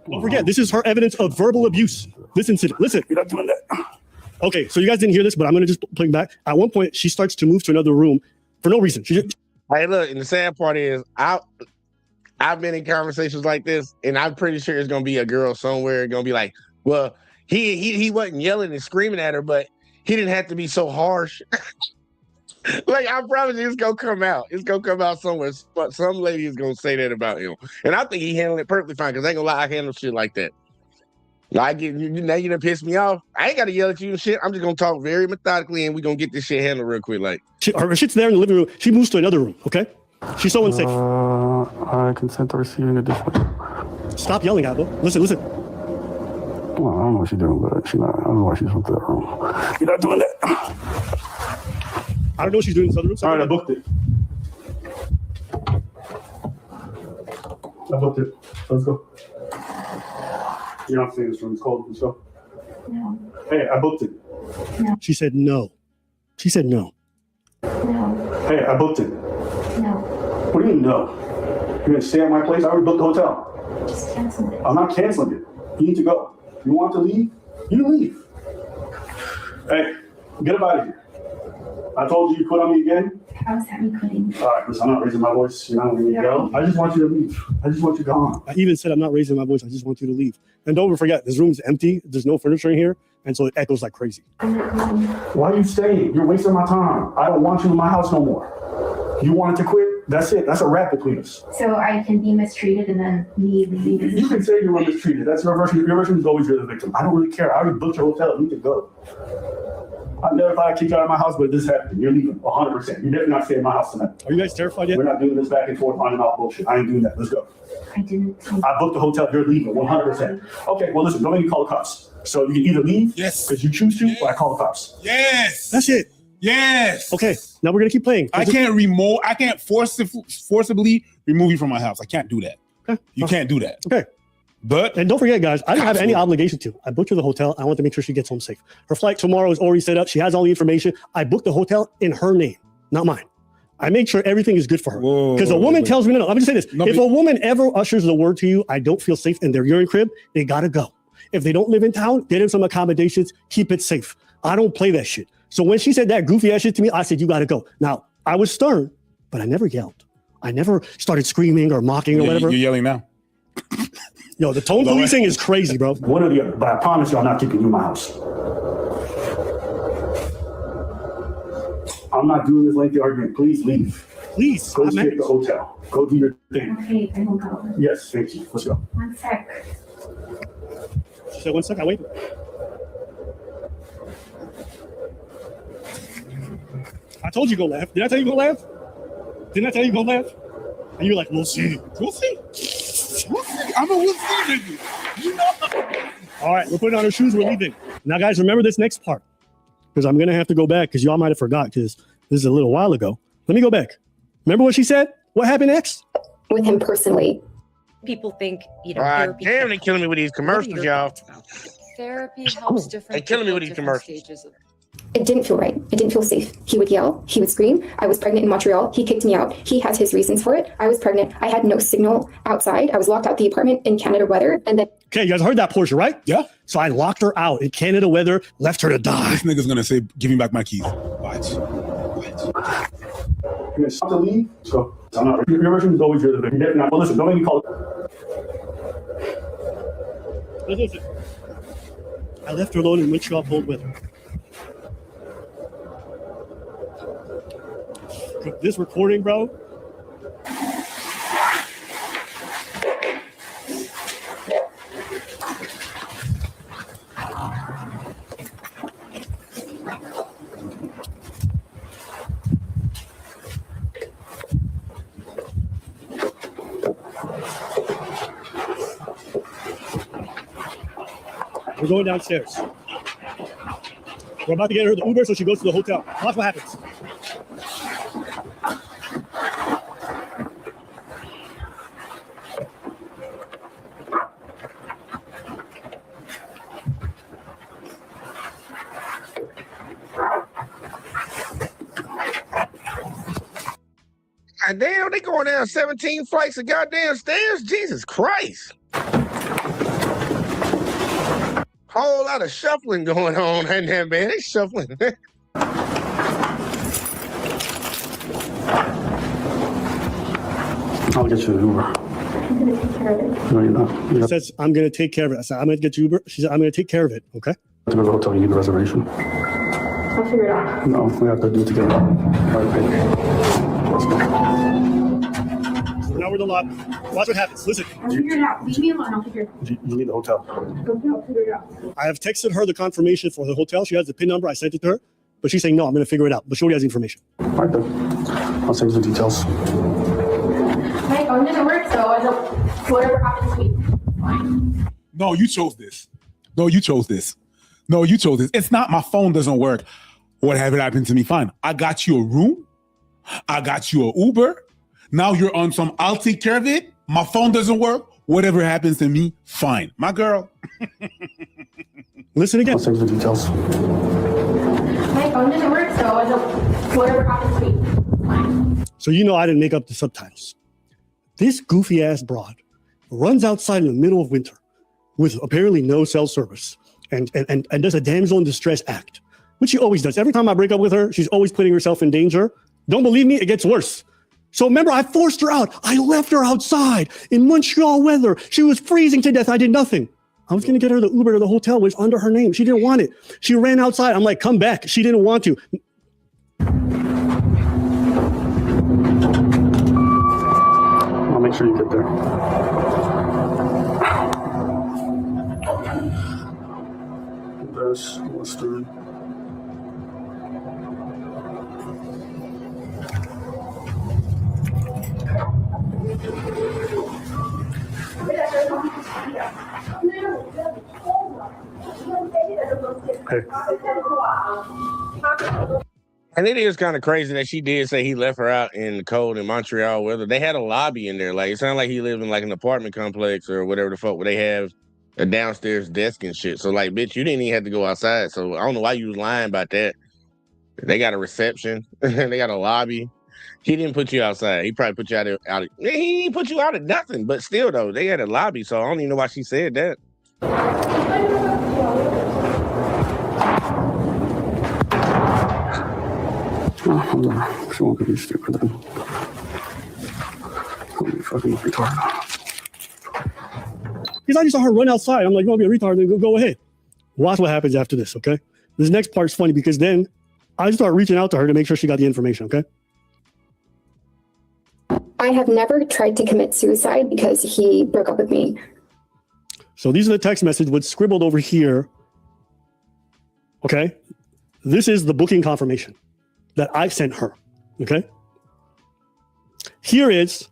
Don't forget, this is her evidence of verbal abuse. Listen to it. Listen. You're not doing that. Okay, so you guys didn't hear this, but I'm going to just play back. At one point, she starts to move to another room for no reason. She just... Hey, look, and the sad part is I've been in conversations like this, and I'm pretty sure it's going to be a girl somewhere going to be like, well, he wasn't yelling and screaming at her, but he didn't have to be so harsh. Like, I promise you, it's going to come out. It's going to come out somewhere. But some lady is going to say that about him. And I think he handled it perfectly fine, because I ain't going to lie, I handle shit like that. Like, now you done pissed me off. I ain't got to yell at you and shit. I'm just going to talk very methodically, and we're going to get this shit handled real quick. Like, her shit's there in the living room. She moves to another room, okay? She's so unsafe. I consent to receiving additional... Stop yelling at her. Listen. Well, I don't know what she's doing, but I don't know why she's with that room. You're not doing that. I don't know what she's doing in this other room. All right, I booked it. Let's go. You're not saying this room is cold and stuff? No. Hey, I booked it. No. She said no. She said no. No. Hey, I booked it. No. What do you mean no? You're going to stay at my place? I already booked the hotel. Just cancel it. I'm not canceling it. You need to go. You want to leave? You leave. Hey, get up out of here. I told you you quit on me again. How's that me quitting? All right, listen, I'm not raising my voice. You're not letting me go. I just want you to leave. I just want you gone. I even said I'm not raising my voice. I just want you to leave. And don't forget, this room's empty. There's no furniture in here. And so it echoes like crazy. I'm not going. Why are you staying? You're wasting my time. I don't want you in my house no more. You wanted to quit? That's it. That's a wrap between us. So I can be mistreated and then me leaving. You can say you were mistreated. That's your version. Your version is always you're the victim. I don't really care. I already booked your hotel. You need to go. I never thought I'd kick you out of my house, but this happened. You're leaving 100%. You're definitely not staying in my house tonight. Are you guys terrified yet? We're not doing this back and forth on and off bullshit. I ain't doing that. Let's go. I didn't. I booked the hotel. You're leaving 100%. Okay, well, listen, don't make me call the cops. So you can either leave, yes, because you choose to, or I call the cops. Yes. That's it. Yes. Okay, now we're going to keep playing. I can't forcibly remove you from my house. I can't do that. Okay. You can't do that. Okay. But and don't forget, guys, I don't have any obligation to. I booked her the hotel. I want to make sure she gets home safe. Her flight tomorrow is already set up. She has all the information. I booked the hotel in her name, not mine. I make sure everything is good for her. Because a woman tells me, no, I'm just saying this. If a woman ever ushers the word to you, I don't feel safe in their urine crib, they got to go. If they don't live in town, get them some accommodations, keep it safe. I don't play that shit. So when she said that goofy ass shit to me, I said, you got to go. Now, I was stern, but I never yelled. I never started screaming or mocking or whatever. You're yelling now. Yo, the tone policing is crazy, bro. One or the other, but I promise you I'm not keeping you in my house. I'm not doing this lengthy argument. Please leave. Please. Go stay at the hotel. Go do your thing. Okay, I will go. Yes, thank you. Let's go. 1 sec. She said 1 sec, I wait. I told you go left. Did I tell you go left? Didn't I tell you go left? And you're like, we'll see. We'll see. We'll see. I'm a we'll see, nigga. You know. All right, we're putting on our shoes. We're leaving. Now, guys, remember this next part. Because I'm going to have to go back because y'all might have forgot because this is a little while ago. Let me go back. Remember what she said? What happened next? With him personally. People think, therapy. Damn, they're killing me with these commercials, y'all. Therapy helps different They're killing me with people these at different commercials. stages of It didn't feel right. It didn't feel safe. He would yell. He would scream. I was pregnant in Montreal. He kicked me out. He has his reasons for it. I was pregnant. I had no signal outside. I was locked out the apartment in Canada weather. And then. Okay, you guys heard that portion, right? Yeah. So I locked her out in Canada weather, left her to die. This nigga's gonna say, give me back my keys. Watch. You're going to leave? So, your version is always your thing. Well, listen, don't make me call it. Listen. I left her alone in Montreal cold weather. This recording, bro. We're going downstairs. We're about to get her the Uber so she goes to the hotel. Watch what happens. God damn, they going down 17 flights of goddamn stairs? Jesus Christ. Whole lot of shuffling going on in there, man. They shuffling. I'll get you an Uber. No, you're not. She says, I'm going to take care of it. I said, I'm going to get you Uber. She said, I'm going to take care of it, okay? To go to the hotel, you need a reservation. I'll figure it out. No, we have to do it together. All right, baby. Let's go. So now we're in the lobby. Watch what happens. Listen. I'll figure it out. Leave me alone. I'll figure it out. You need the hotel. Okay, I'll figure it out. I have texted her the confirmation for the hotel. She has the PIN number. I sent it to her. But she's saying, no, I'm going to figure it out. But she already has the information. All right, then. I'll send you the details. My phone didn't work, so I don't. Whatever happens to me. Fine. No, you chose this. No, you chose this. No, you chose this. It's not my phone doesn't work. Whatever happened to me, fine. I got you a room. I got you an Uber. Now you're on some, I'll take care of it. My phone doesn't work. Whatever happens to me, fine. My girl. Listen again. I'll send you the details. My phone didn't work, so I don't. Whatever happens to me. Fine. So you know I didn't make up the subtitles. This goofy ass broad runs outside in the middle of winter with apparently no cell service and does a damsel in distress act, which she always does. Every time I break up with her, she's always putting herself in danger. Don't believe me? It gets worse. So remember, I forced her out. I left her outside in Montreal weather. She was freezing to death. I did nothing. I was going to get her the Uber to the hotel, which was under her name. She didn't want it. She ran outside. I'm like, come back. She didn't want to. I'll make sure you get there. Best Western. And it is kind of crazy that she did say he left her out in the cold in Montreal weather. They had a lobby in there. Like, it sounded like he lived in like an apartment complex or whatever the fuck where they have a downstairs desk and shit. So like, bitch, you didn't even have to go outside. So I don't know why you was lying about that. They got a reception. They got a lobby. He didn't put you outside. He probably put you out of he didn't put you out of nothing. But still though, they had a lobby. So I don't even know why she said that. Oh, she won't be stupid then. I'll be fucking retarded. Because I just saw her run outside. I'm like, you want to be a retard? Then go ahead. Watch what happens after this, okay? This next part's funny because then I start reaching out to her to make sure she got the information, okay? I have never tried to commit suicide because he broke up with me. So these are the text messages what's scribbled over here. Okay? This is the booking confirmation that I sent her, okay? Here is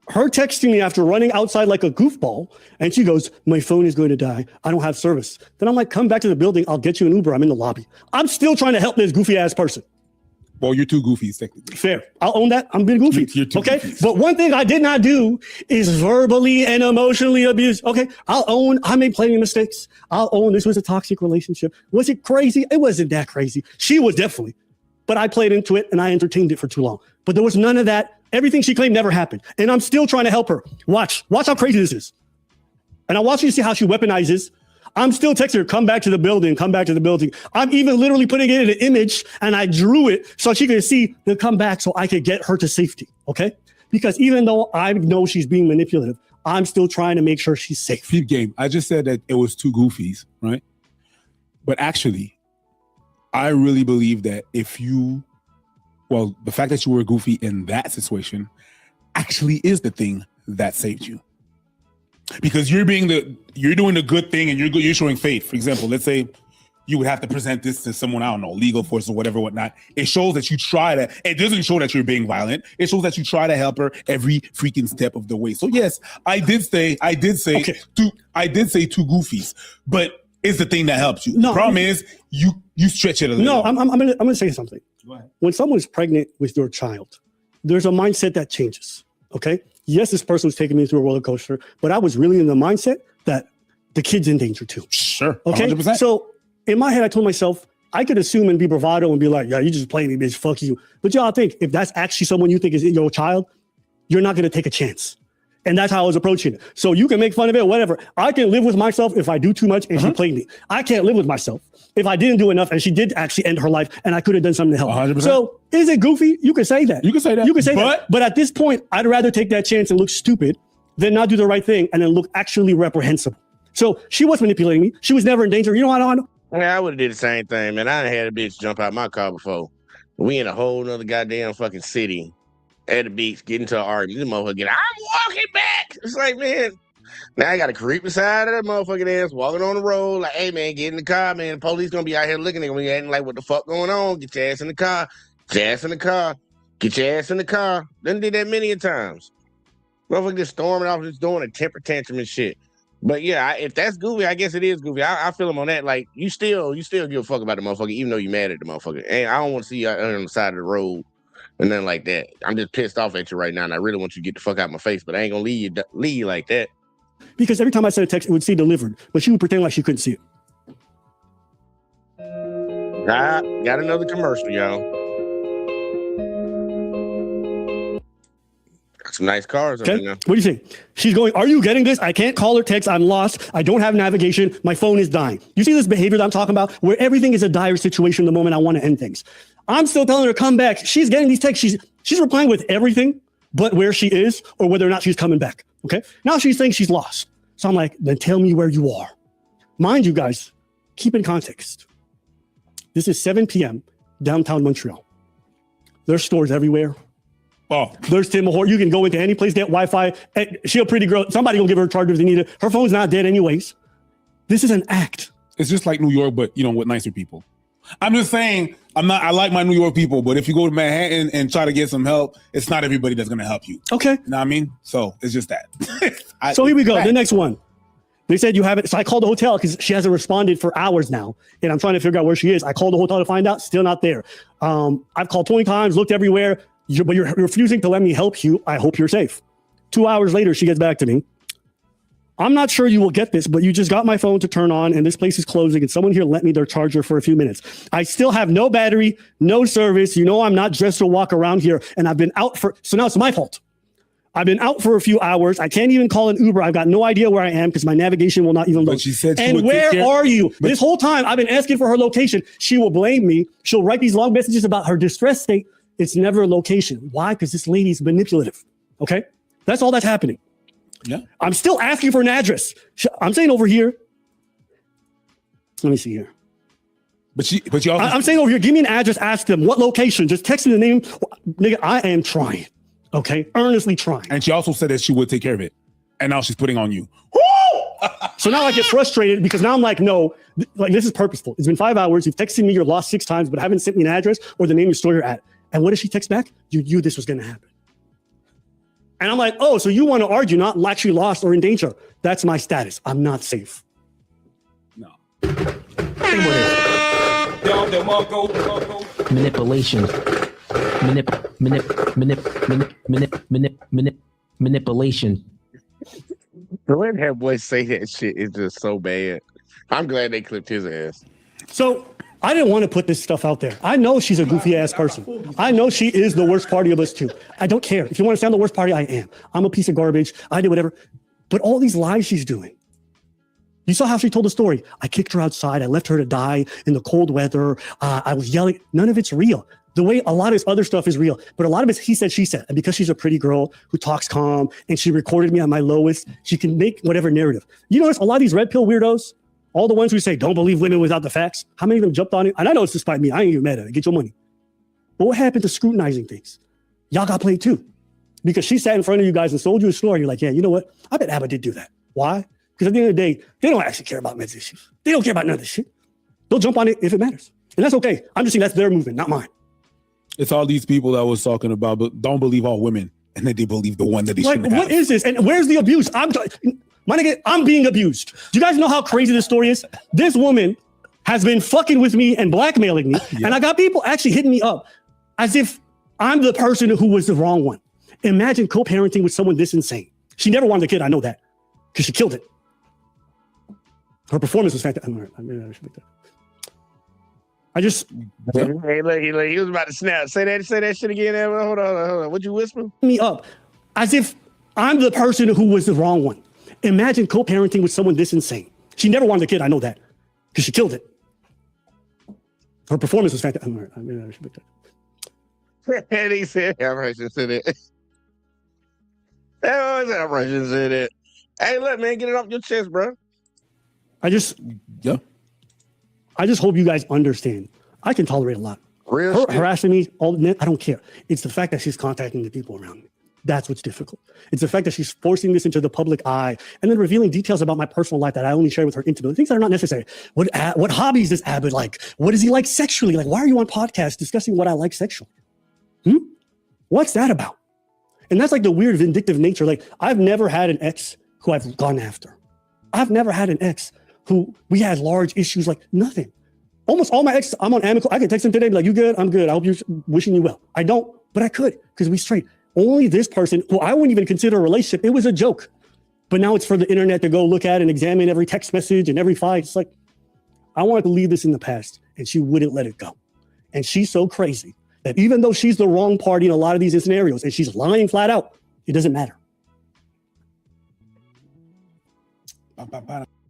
her texting me after running outside like a goofball, and she goes, my phone is going to die. I don't have service. Then I'm like, come back to the building. I'll get you an Uber. I'm in the lobby. I'm still trying to help this goofy ass person. Well, you're two goofies, technically. Fair. I'll own that. I'm being goofy. You're two okay. goofies. But one thing I did not do is verbally and emotionally abuse. Okay. I'll own I made plenty of mistakes. I'll own this was a toxic relationship. Was it crazy? It wasn't that crazy. She was definitely. But I played into it and I entertained it for too long. But there was none of that. Everything she claimed never happened. And I'm still trying to help her. Watch how crazy this is. And I want you to see how she weaponizes. I'm still texting her, come back to the building, come back to the building. I'm even literally putting it in an image and I drew it so she could see the come back so I could get her to safety, okay? Because even though I know she's being manipulative, I'm still trying to make sure she's safe. Peep game. I just said that it was two goofies, right? But actually, I really believe that the fact that you were goofy in that situation actually is the thing that saved you. Because you're doing the good thing and you're showing faith. For example, let's say you would have to present this to someone, I don't know, legal force or whatever, whatnot. It shows that you try to, it doesn't show that you're being violent. It shows that you try to help her every freaking step of the way. So yes, I did say two goofies, but it's the thing that helps you. No, the problem is you stretch it a little. No, I'm gonna say something. Go ahead. When someone's pregnant with your child, there's a mindset that changes. Okay. Yes, this person was taking me through a roller coaster, but I was really in the mindset that the kid's in danger too. Sure. Okay. 100%. So in my head, I told myself, I could assume and be bravado and be like, yeah, you just playing me, bitch, fuck you. But y'all think if that's actually someone you think is your child, you're not going to take a chance. And that's how I was approaching it. So you can make fun of it, whatever. I can live with myself if I do too much and she played me. I can't live with myself if I didn't do enough and she did actually end her life and I could have done something to help. 100%. So is it goofy? You can say that. You can say that. You can say that. But at this point, I'd rather take that chance and look stupid than not do the right thing and then look actually reprehensible. So she was manipulating me. She was never in danger. You know what I know? Yeah, I would have did the same thing, man. I done had a bitch jump out my car before. We in a whole nother goddamn fucking city at the beach, getting into an argument. This motherfucker get, I'm walking back. It's like, man, now I got to creep beside of that motherfucking ass, walking on the road. Like, hey, man, get in the car, man. The police gonna be out here looking at me, acting like, what the fuck going on? Get your ass in the car. Get your ass in the car. Get your ass in the car. Done did that many a times. Motherfucker just storming off, just doing a temper tantrum and shit. But yeah, if that's goofy, I guess it is goofy. I feel him on that. Like, you still give a fuck about the motherfucker, even though you mad at the motherfucker. And I don't want to see you on the side of the road and nothing like that. I'm just pissed off at you right now, and I really want you to get the fuck out of my face, but I ain't gonna leave you like that. Because every time I sent a text, it would say delivered, but she would pretend like she couldn't see it. Got another commercial, y'all. Got some nice cars over now. What do you think? She's going, are you getting this? I can't call or text. I'm lost. I don't have navigation. My phone is dying. You see this behavior that I'm talking about where everything is a dire situation the moment I want to end things. I'm still telling her to come back. She's getting these texts. She's replying with everything but where she is or whether or not she's coming back. Okay. Now she's saying she's lost. So I'm like, then tell me where you are. Mind you guys, keep in context. This is 7 p.m. downtown Montreal. There's stores everywhere. Oh, there's Tim Hortons. You can go into any place, get Wi-Fi. She a pretty girl. Somebody gonna give her a charger if they need it. Her phone's not dead anyways. This is an act. It's just like New York, but with nicer people. I'm just saying, I like my New York people, but if you go to Manhattan and try to get some help, it's not everybody that's gonna help you. Okay. You know what I mean? So it's just that. So here we go. The next one. They said you have it. So I called the hotel because she hasn't responded for hours now. And I'm trying to figure out where she is. I called the hotel to find out. Still not there. I've called 20 times, looked everywhere. But you're refusing to let me help you. I hope you're safe. 2 hours later, she gets back to me. I'm not sure you will get this, but you just got my phone to turn on and this place is closing and someone here lent me their charger for a few minutes. I still have no battery, no service. You know I'm not dressed to walk around here and I've been out so now it's my fault. I've been out for a few hours. I can't even call an Uber. I've got no idea where I am because my navigation will not even load. But she said she and would where take care- are you? This whole time I've been asking for her location. She will blame me. She'll write these long messages about her distress state. It's never a location. Why? Because this lady's manipulative. Okay? That's all that's happening. Yeah. I'm still asking for an address. I'm saying over here. Let me see here. But you also I'm saying over here, give me an address, ask them what location. Just text me the name. Nigga, I am trying. Okay? Earnestly trying. And she also said that she would take care of it. And now she's putting on you. So now I get frustrated because now I'm like, no, like this is purposeful. It's been 5 hours. You've texted me you're lost 6 times, but haven't sent me an address or the name of your store you're at. And what does she text back? You knew this was going to happen. And I'm like, oh, so you want to argue, not actually lost or in danger. That's my status. I'm not safe. No. Manipulation. manipulation. The way that boy say that shit is just so bad. I'm glad they clipped his ass. So I didn't want to put this stuff out there. I know she's a goofy ass person. I know she is the worst party of us two. I don't care. If you want to say I'm the worst party, I am. I'm a piece of garbage. I did whatever. But all these lies she's doing. You saw how she told the story. I kicked her outside. I left her to die in the cold weather. I was yelling. None of it's real. The way a lot of this other stuff is real, but a lot of it's he said, she said. And because she's a pretty girl who talks calm and she recorded me at my lowest, she can make whatever narrative. You notice a lot of these red pill weirdos, all the ones who say, don't believe women without the facts, how many of them jumped on it? And I know it's despite me. I ain't even mad at it. Get your money. But what happened to scrutinizing things? Y'all got played too. Because she sat in front of you guys and sold you a story. You're like, yeah, you know what? I bet Abba did do that. Why? Because at the end of the day, they don't actually care about men's issues. They don't care about none of this shit. They'll jump on it if it matters. And that's okay. I'm just saying that's their movement, not mine. It's all these people that I was talking about, but don't believe all women. And then they believe the one that they shouldn't have. What is this? And where's the abuse? My nigga, I'm being abused. Do you guys know how crazy this story is? This woman has been fucking with me and blackmailing me. Yeah. And I got people actually hitting me up as if I'm the person who was the wrong one. Imagine co-parenting with someone this insane. She never wanted a kid. I know that because she killed it. Her performance was fantastic. I just hey, look, he was about to snap. Say that shit again. Hold on. What'd you whisper? Me up as if I'm the person who was the wrong one. Imagine co-parenting with someone this insane. She never wanted a kid. I know that because she killed it. Her performance was fantastic. And he said, "I'm Russian said it." I'm Russian said it. Hey, look, man, get it off your chest, bro. I just hope you guys understand. I can tolerate a lot. Her harassing me, I don't care. It's the fact that she's contacting the people around me. That's what's difficult. It's the fact that she's forcing this into the public eye and then revealing details about my personal life that I only share with her intimately. Things that are not necessary. What hobbies does Abbott like? What does he like sexually? Like, why are you on podcasts discussing what I like sexually? What's that about? And that's like the weird vindictive nature. Like, I've never had an ex who I've gone after. I've never had an ex who we had large issues, like nothing. Almost all my exes, I'm on amicable. I can text them today, be like, you good? I'm good. I hope you're wishing you well. I don't, but I could because we straight. Only this person, who I wouldn't even consider a relationship, it was a joke. But now it's for the internet to go look at and examine every text message and every fight. It's like, I wanted to leave this in the past, and she wouldn't let it go. And she's so crazy that even though she's the wrong party in a lot of these scenarios, and she's lying flat out, it doesn't matter.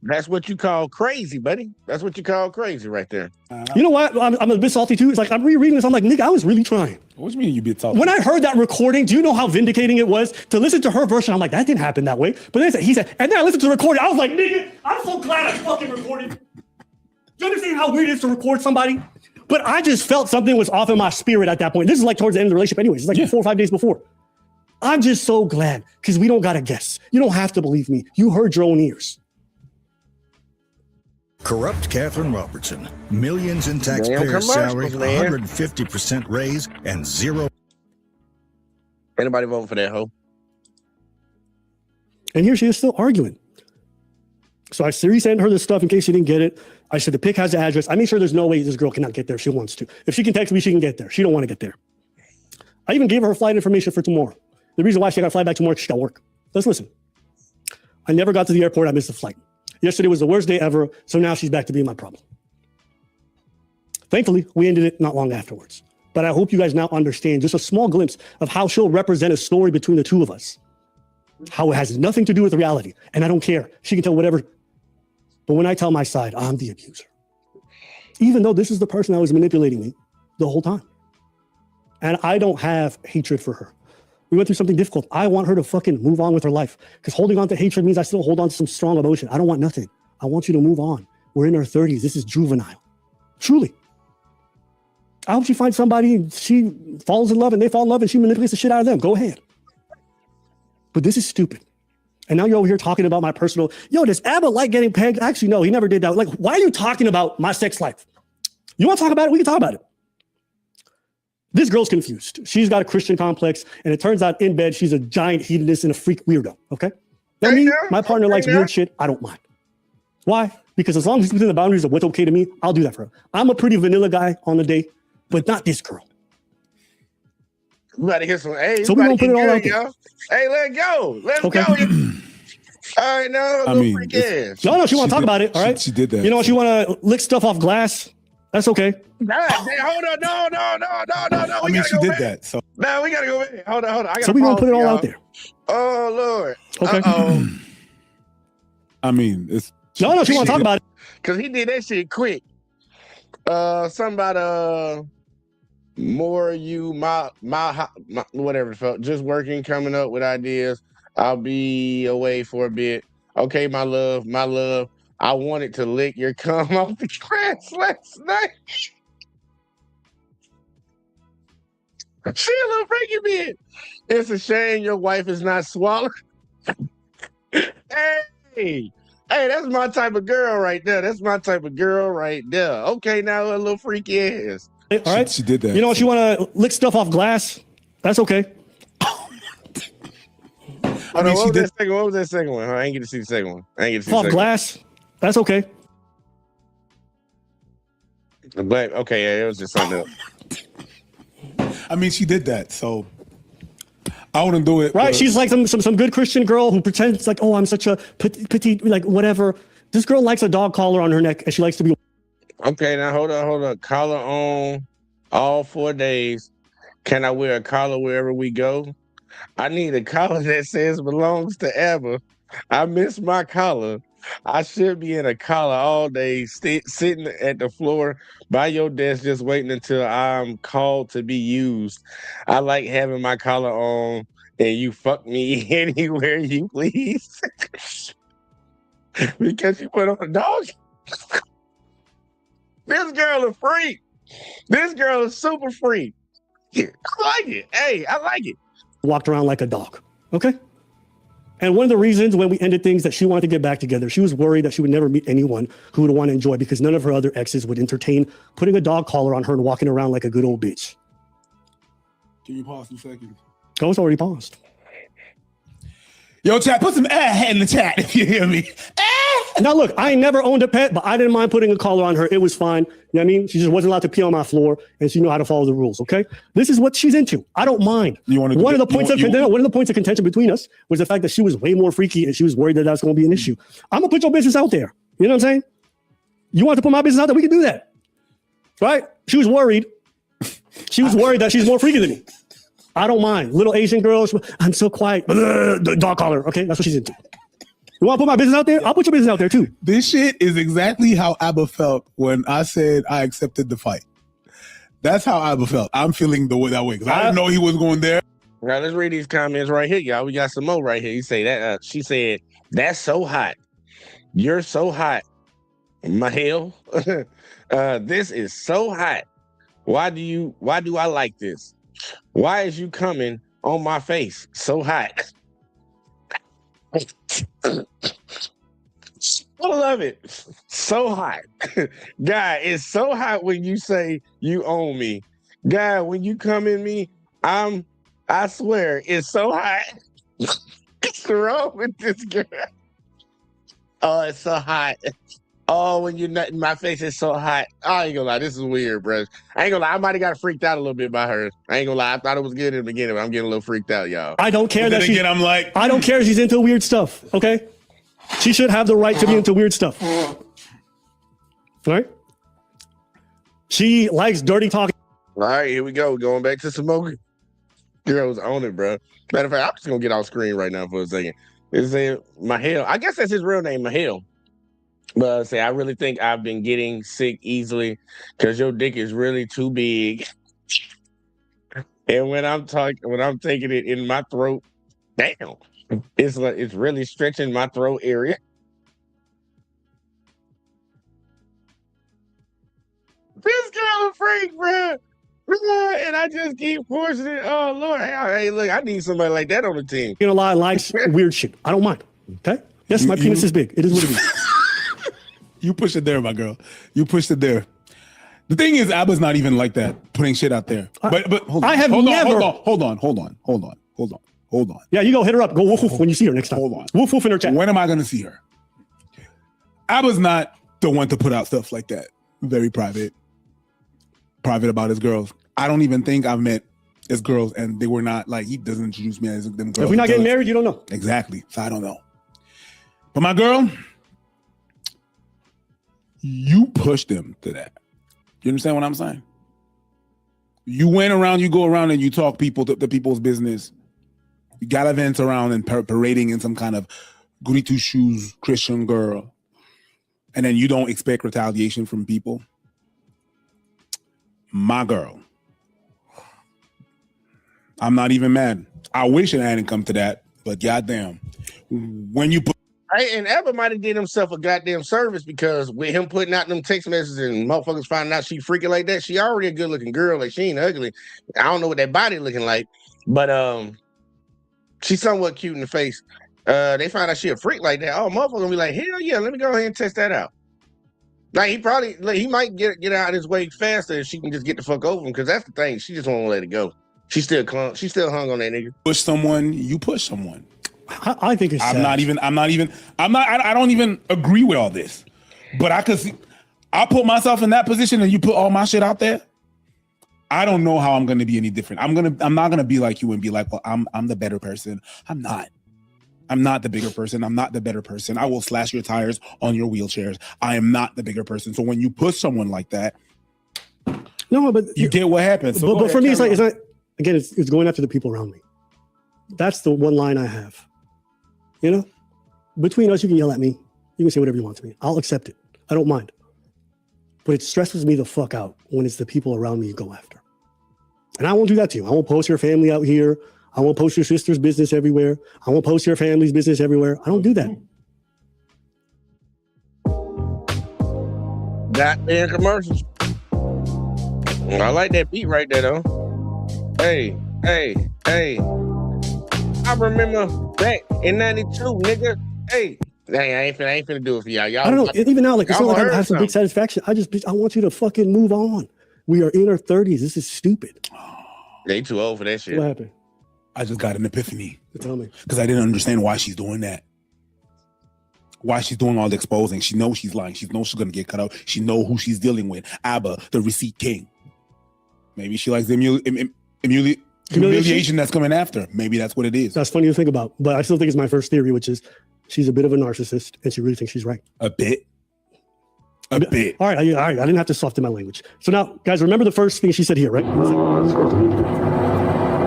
That's what you call crazy, buddy. That's what you call crazy right there. You know what? I'm a bit salty too. It's like I'm rereading this. I'm like, nigga, I was really trying. What do you mean you bit salty? When I heard that recording, do you know how vindicating it was to listen to her version? I'm like, that didn't happen that way. But then he said, and then I listened to the recording. I was like, nigga, I'm so glad I fucking recorded. Do you understand how weird it is to record somebody? But I just felt something was off in my spirit at that point. This is like towards the end of the relationship anyways. It's like 4 or 5 days before. I'm just so glad because we don't got to guess. You don't have to believe me. You heard your own ears. Corrupt Catherine Robertson. Millions in taxpayer salary, 150% raise, and zero. Anybody vote for that hoe? And here she is still arguing. So I resent her this stuff in case she didn't get it. I said the pic has the address. I made sure there's no way this girl cannot get there if she wants to. If she can text me, she can get there. She don't want to get there. I even gave her flight information for tomorrow. The reason why she got to fly back tomorrow is she got work. Let's listen. I never got to the airport. I missed the flight. Yesterday was the worst day ever, so now she's back to being my problem. Thankfully, we ended it not long afterwards. But I hope you guys now understand just a small glimpse of how she'll represent a story between the two of us. How it has nothing to do with reality. And I don't care. She can tell whatever. But when I tell my side, I'm the abuser. Even though this is the person that was manipulating me the whole time. And I don't have hatred for her. We went through something difficult. I want her to fucking move on with her life. Because holding on to hatred means I still hold on to some strong emotion. I don't want nothing. I want you to move on. We're in our 30s. This is juvenile. Truly. I hope she finds somebody and she falls in love and they fall in love and she manipulates the shit out of them. Go ahead. But this is stupid. And now you're over here talking about my personal, does Abba like getting pegged? Actually, no, he never did that. Like, why are you talking about my sex life? You want to talk about it? We can talk about it. This girl's confused. She's got a Christian complex, and it turns out in bed, she's a giant hedonist and a freak weirdo, okay? Now me, my partner likes weird shit. I don't mind. Why? Because as long as it's within the boundaries of what's okay to me, I'll do that for her. I'm a pretty vanilla guy on the day, but not this girl. We about to hit some. Hey, So we gonna put it all out there. Yo. Hey, let go. Let's Okay. go. All right, now I mean, freak ass. No, she want to talk about it. All right. She did that. You know, she want to lick stuff off glass. That's okay. Nah, hold on. No. I mean, she did that. So No, we gotta go back. Hold on. I gotta So we gonna pause put it all y'all. out there. Oh Lord. Okay. Uh-oh. I mean, it's No, she want to talk about it. Cause he did that shit quick. Something about more you my whatever it felt. Just working, coming up with ideas. I'll be away for a bit. Okay, my love. I wanted to lick your cum off the grass last night. She a little freaky bit. It's a shame your wife is not swallowed. Hey, that's my type of girl right there. Okay, now a little freaky ass. All right. She did that. You know, she want to lick stuff off glass. That's okay. I mean, she did. What was that second one? I ain't get to see the second one. Off glass. That's okay. But okay, yeah, it was just something else. I mean, she did that. So I wouldn't do it. Right? She's like some good Christian girl who pretends like, oh, I'm such a petite, like whatever. This girl likes a dog collar on her neck, and she likes to be. Okay, now hold on. Collar on all 4 days. Can I wear a collar wherever we go? I need a collar that says belongs to Abba. I miss my collar. I should be in a collar all day, sitting at the floor by your desk, just waiting until I'm called to be used. I like having my collar on, and you fuck me anywhere you please. Because you put on a dog. This girl is freak. This girl is super freak. I like it. Hey, I like it. Walked around like a dog. Okay. And one of the reasons when we ended things that she wanted to get back together, she was worried that she would never meet anyone who would want to enjoy because none of her other exes would entertain putting a dog collar on her and walking around like a good old bitch. Can you pause 2 seconds? Oh, it's already paused. Yo, chat, put some in the chat if you hear me. Now, look, I ain't never owned a pet, but I didn't mind putting a collar on her. It was fine. You know what I mean? She just wasn't allowed to pee on my floor, and she knew how to follow the rules, okay? This is what she's into. I don't mind. One of the points of contention between us was the fact that she was way more freaky, and she was worried that that's going to be an issue. I'm going to put your business out there. You know what I'm saying? You want to put my business out there? We can do that. Right? She was worried. She was worried that she's more freaky than me. I don't mind. Little Asian girls, I'm so quiet. Dog collar, okay? That's what she's into. You want to put my business out there? I'll put your business out there too. This shit is exactly how Abba felt when I said I accepted the fight. That's how Abba felt. I'm feeling that way because I didn't know he was going there. Now let's read these comments right here, y'all. We got some more right here. You say that she said, "That's so hot. You're so hot, my hell. This is so hot. Why do I like this? Why is you coming on my face so hot?" I love it. So hot. Guy, it's so hot when you say you own me. Guy, when you come in me, I swear, it's so hot. What's wrong with this girl? Oh, it's so hot. Oh, when you're nutting my face, it's so hot. I ain't gonna lie, this is weird, bro. I ain't gonna lie, I might have got freaked out a little bit by her. I ain't gonna lie, I thought it was good in the beginning, but I'm getting a little freaked out, y'all. I don't care that she's. I'm like, I don't care if she's into weird stuff. Okay, she should have the right to be into weird stuff. All right. She likes dirty talking. All right, here we go. Going back to smoking. Girls on it, bro. Matter of fact, I'm just gonna get off screen right now for a second. It's Mahel. I guess that's his real name, Mahel. But I really think I've been getting sick easily because your dick is really too big. And when I'm taking it in my throat, damn, it's really stretching my throat area. This girl a freak, bro. And I just keep forcing it. Oh Lord, hey, look, I need somebody like that on the team. You know, likes weird shit. I don't mind. Okay. Yes, my penis is big. It is what it is. You push it there, my girl. You pushed it there. The thing is, Abba's not even like that, putting shit out there. But hold on. Hold on. Yeah, you go hit her up. Go woof woof when you see her next time. Hold on. Woof woof in her chat. When am I going to see her? Abba's not the one to put out stuff like that. Very private about his girls. I don't even think I've met as girls, and they were not like, he doesn't introduce me as them girls. If we're not getting married, you don't know. Exactly. So I don't know. But my girl, you pushed them to that. You understand what I'm saying? You went around, you go around and you talk people to people's business. You gallivant around and parading in some kind of goody two shoes Christian girl. And then you don't expect retaliation from people. My girl. I'm not even mad. I wish it hadn't come to that, but goddamn. When you put And Ever might have did himself a goddamn service, because with him putting out them text messages and motherfuckers finding out she freaking like that, she already a good looking girl. Like, she ain't ugly. I don't know what that body looking like, but she's somewhat cute in the face. They find out she a freak like that. Oh, motherfucker gonna be like, hell yeah, let me go ahead and test that out. Like, he might get out of his way faster if she can just get the fuck over him, because that's the thing. She just won't let it go. She still hung on that nigga. Push someone, you push someone. I think it's sad. I don't even agree with all this. But I put myself in that position and you put all my shit out there. I don't know how I'm gonna be any different. I'm not gonna be like you and be like, well, I'm the better person. I'm not. I'm not the bigger person. I'm not the better person. I will slash your tires on your wheelchairs. I am not the bigger person. So when you push someone like that, no, but you get what happens. So but for me, it's not. Again, it's going after the people around me. That's the one line I have. You know, between us, you can yell at me. You can say whatever you want to me. I'll accept it. I don't mind. But it stresses me the fuck out when it's the people around me you go after. And I won't do that to you. I won't post your family out here. I won't post your sister's business everywhere. I won't post your family's business everywhere. I don't do that. Goddamn commercials. I like that beat right there, though. Hey. I remember back in 92, nigga. Hey. Dang, I ain't finna do it for y'all. I don't know. Even now, like, it's not like I have some big satisfaction. I want you to fucking move on. We are in our 30s. This is stupid. They too old for that shit. What happened? I just got an epiphany. Tell me. Because I didn't understand why she's doing that. Why she's doing all the exposing. She knows she's lying. She knows she's going to get cut out. She knows who she's dealing with. Abba, the receipt king. Maybe she likes the humiliation that's coming after. Maybe that's what it is. That's funny to think about. But I still think it's my first theory, which is she's a bit of a narcissist and she really thinks she's right. A bit. All right. I didn't have to soften my language. So now, guys, remember the first thing she said here, right?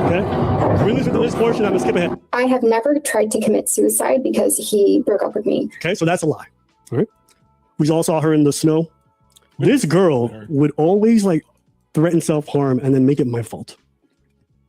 Okay. We listen to this portion. I'm going to skip ahead. I have never tried to commit suicide because he broke up with me. Okay, so that's a lie. All right. We all saw her in the snow. This girl would always like threaten self-harm and then make it my fault.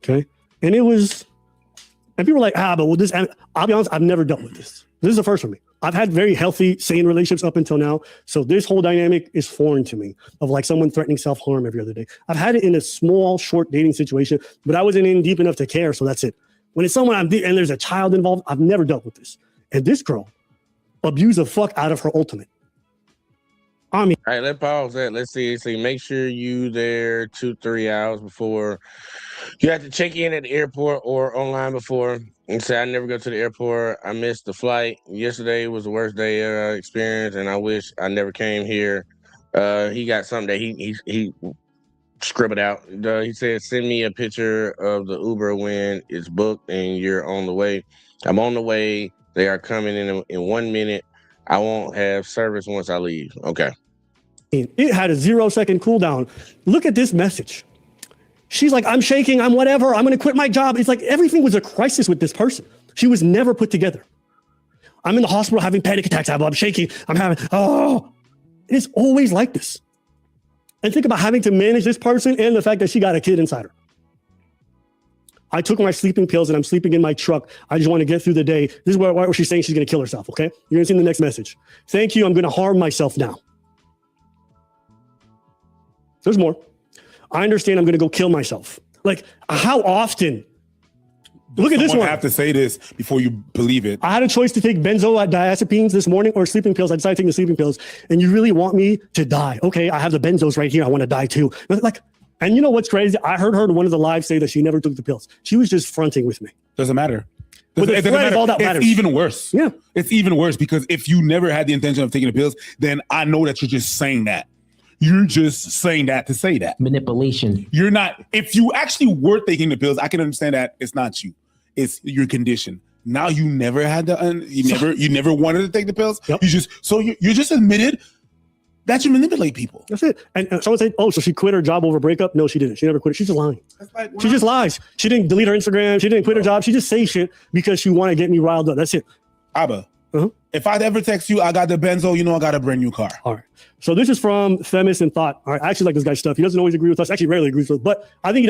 Okay. And people were like, but this, I'll be honest, I've never dealt with this. This is the first for me. I've had very healthy, sane relationships up until now. So this whole dynamic is foreign to me of like someone threatening self-harm every other day. I've had it in a small, short dating situation, but I wasn't in deep enough to care. So that's it. When it's someone and there's a child involved, I've never dealt with this. And this girl abused the fuck out of her ultimate. I mean, all right, let's pause that. Let's see. Make sure you there 2-3 hours before. You have to check in at the airport or online before and say, I never go to the airport. I missed the flight. Yesterday was the worst day I experienced, and I wish I never came here. He got something that he scribbled out. He said, send me a picture of the Uber when it's booked and you're on the way. I'm on the way. They are coming in 1 minute. I won't have service once I leave. Okay. It had a 0-second cooldown. Look at this message. She's like, I'm shaking, I'm whatever, I'm going to quit my job. It's like everything was a crisis with this person. She was never put together. I'm in the hospital having panic attacks. I'm shaking. It's always like this. And think about having to manage this person and the fact that she got a kid inside her. I took my sleeping pills and I'm sleeping in my truck. I just want to get through the day. This is where she's saying she's going to kill herself, okay? You're going to see the next message. Thank you, I'm going to harm myself now. There's more. I understand I'm going to go kill myself. Like, how often? Look at this one. I have to say this before you believe it. I had a choice to take benzodiazepines this morning or sleeping pills. I decided to take the sleeping pills. And you really want me to die? Okay, I have the benzos right here. I want to die too. And you know what's crazy? I heard her in one of the lives say that she never took the pills. She was just fronting with me. Doesn't matter. But the threat of all that matters. It's even worse. Yeah. It's even worse because if you never had the intention of taking the pills, then I know that you're just saying that. You're just saying that to say that. Manipulation. You're not. If you actually were taking the pills, I can understand that it's not you. It's your condition. Now you never had the. You never wanted to take the pills. Yep. You just admitted that you manipulate people. That's it. And someone said, "Oh, so she quit her job over a breakup?" No, she didn't. She never quit. She's just lying. She just lies. She didn't delete her Instagram. She didn't quit her job. She just say shit because she want to get me riled up. That's it. Abba, if I'd ever text you, I got the Benzo, I got a brand new car. All right. So this is from Femis and Thought. All right. I actually like this guy's stuff. He doesn't always agree with us. Actually, rarely agrees with us. But I think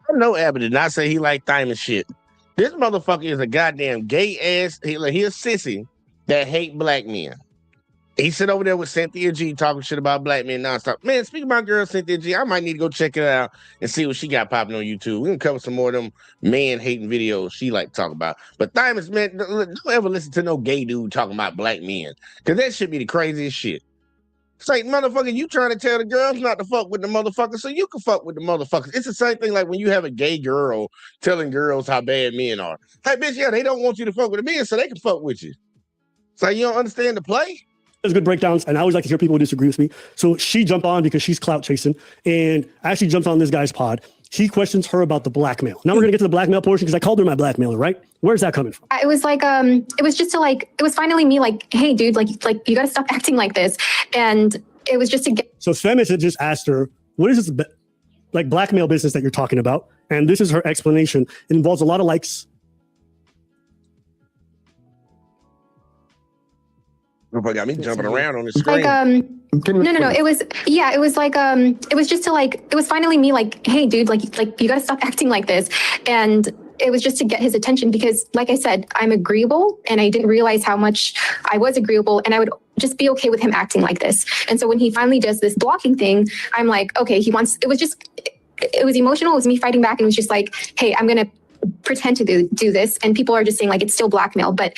I know Abba did not say he liked diamond shit. This motherfucker is a goddamn gay ass. He a sissy that hate black men. He sit over there with Cynthia G talking shit about black men nonstop. Man, speaking about girl Cynthia G, I might need to go check it out and see what she got popping on YouTube. We can cover some more of them man-hating videos she like to talk about. But Diamonds, man, don't ever listen to no gay dude talking about black men. Because that should be the craziest shit. It's like, motherfucker, you trying to tell the girls not to fuck with the motherfuckers so you can fuck with the motherfuckers. It's the same thing like when you have a gay girl telling girls how bad men are. Hey, bitch, yeah, they don't want you to fuck with the men so they can fuck with you. So you don't understand the play? There's good breakdowns, and I always like to hear people who disagree with me. So she jumped on because she's clout chasing, and actually jumped on this guy's pod. He questions her about the blackmail. Now we're gonna get to the blackmail portion because I called her my blackmailer, right? Where's that coming from? It was like, it was just to like, it was finally me like, hey, dude, like you gotta stop acting like this, and it was just to get. So Femis had just asked her, what is this like blackmail business that you're talking about? And this is her explanation. It involves a lot of likes. Got me jumping around on the screen. No. It was like, it was just to like, it was finally me like, hey, dude, like you gotta stop acting like this, and it was just to get his attention because, like I said, I'm agreeable, and I didn't realize how much I was agreeable, and I would just be okay with him acting like this. And so when he finally does this blocking thing, I'm like, okay, he wants. It was emotional. It was me fighting back, and it was just like, hey, I'm gonna pretend to do this, and people are just saying like it's still blackmail, but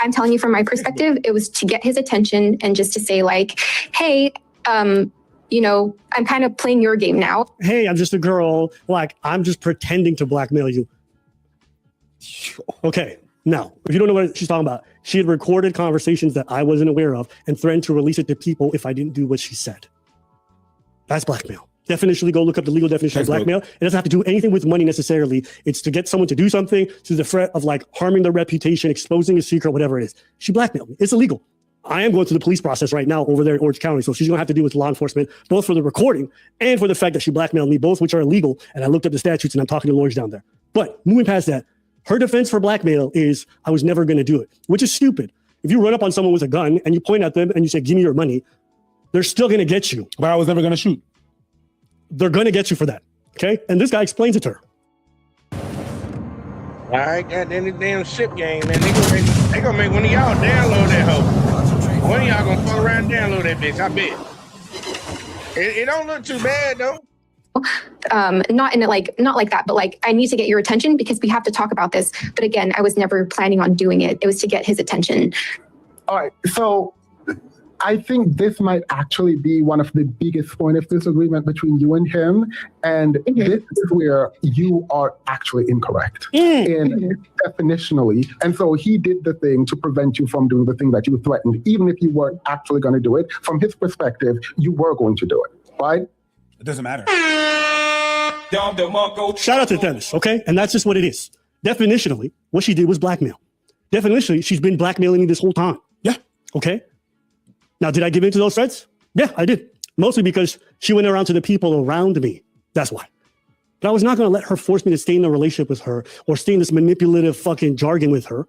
I'm telling you from my perspective, it was to get his attention and just to say like, hey, I'm kind of playing your game now. Hey, I'm just a girl. Like, I'm just pretending to blackmail you. Okay. Now, if you don't know what she's talking about, she had recorded conversations that I wasn't aware of and threatened to release it to people if I didn't do what she said. That's blackmail. Definitionally, go look up the legal definition of blackmail. It doesn't have to do anything with money necessarily. It's to get someone to do something to the threat of like harming their reputation, exposing a secret, whatever it is. She blackmailed me. It's illegal. I am going through the police process right now over there in Orange County. So she's going to have to deal with law enforcement, both for the recording and for the fact that she blackmailed me, both which are illegal. And I looked up the statutes and I'm talking to lawyers down there. But moving past that, her defense for blackmail is I was never going to do it, which is stupid. If you run up on someone with a gun and you point at them and you say, give me your money, they're still going to get you. But I was never going to shoot. They're going to get you for that. Okay. And this guy explains it to her. I ain't got any damn ship game, man. They gonna make one of y'all download that hoe. One of y'all gonna fuck around and download that bitch, I bet. It don't look too bad though. Not like that, but like I need to get your attention because we have to talk about this. But again, I was never planning on doing it. It was to get his attention. All right. So I think this might actually be one of the biggest point of disagreement between you and him. And this is where you are actually incorrect in definitionally. And so he did the thing to prevent you from doing the thing that you threatened. Even if you weren't actually going to do it, from his perspective, you were going to do it, right? It doesn't matter. Shout out to Dennis, okay? And that's just what it is. Definitionally, what she did was blackmail. Definitionally, she's been blackmailing me this whole time. Yeah. Okay? Now, did I give in to those threats? Yeah, I did. Mostly because she went around to the people around me. That's why. But I was not going to let her force me to stay in a relationship with her or stay in this manipulative fucking jargon with her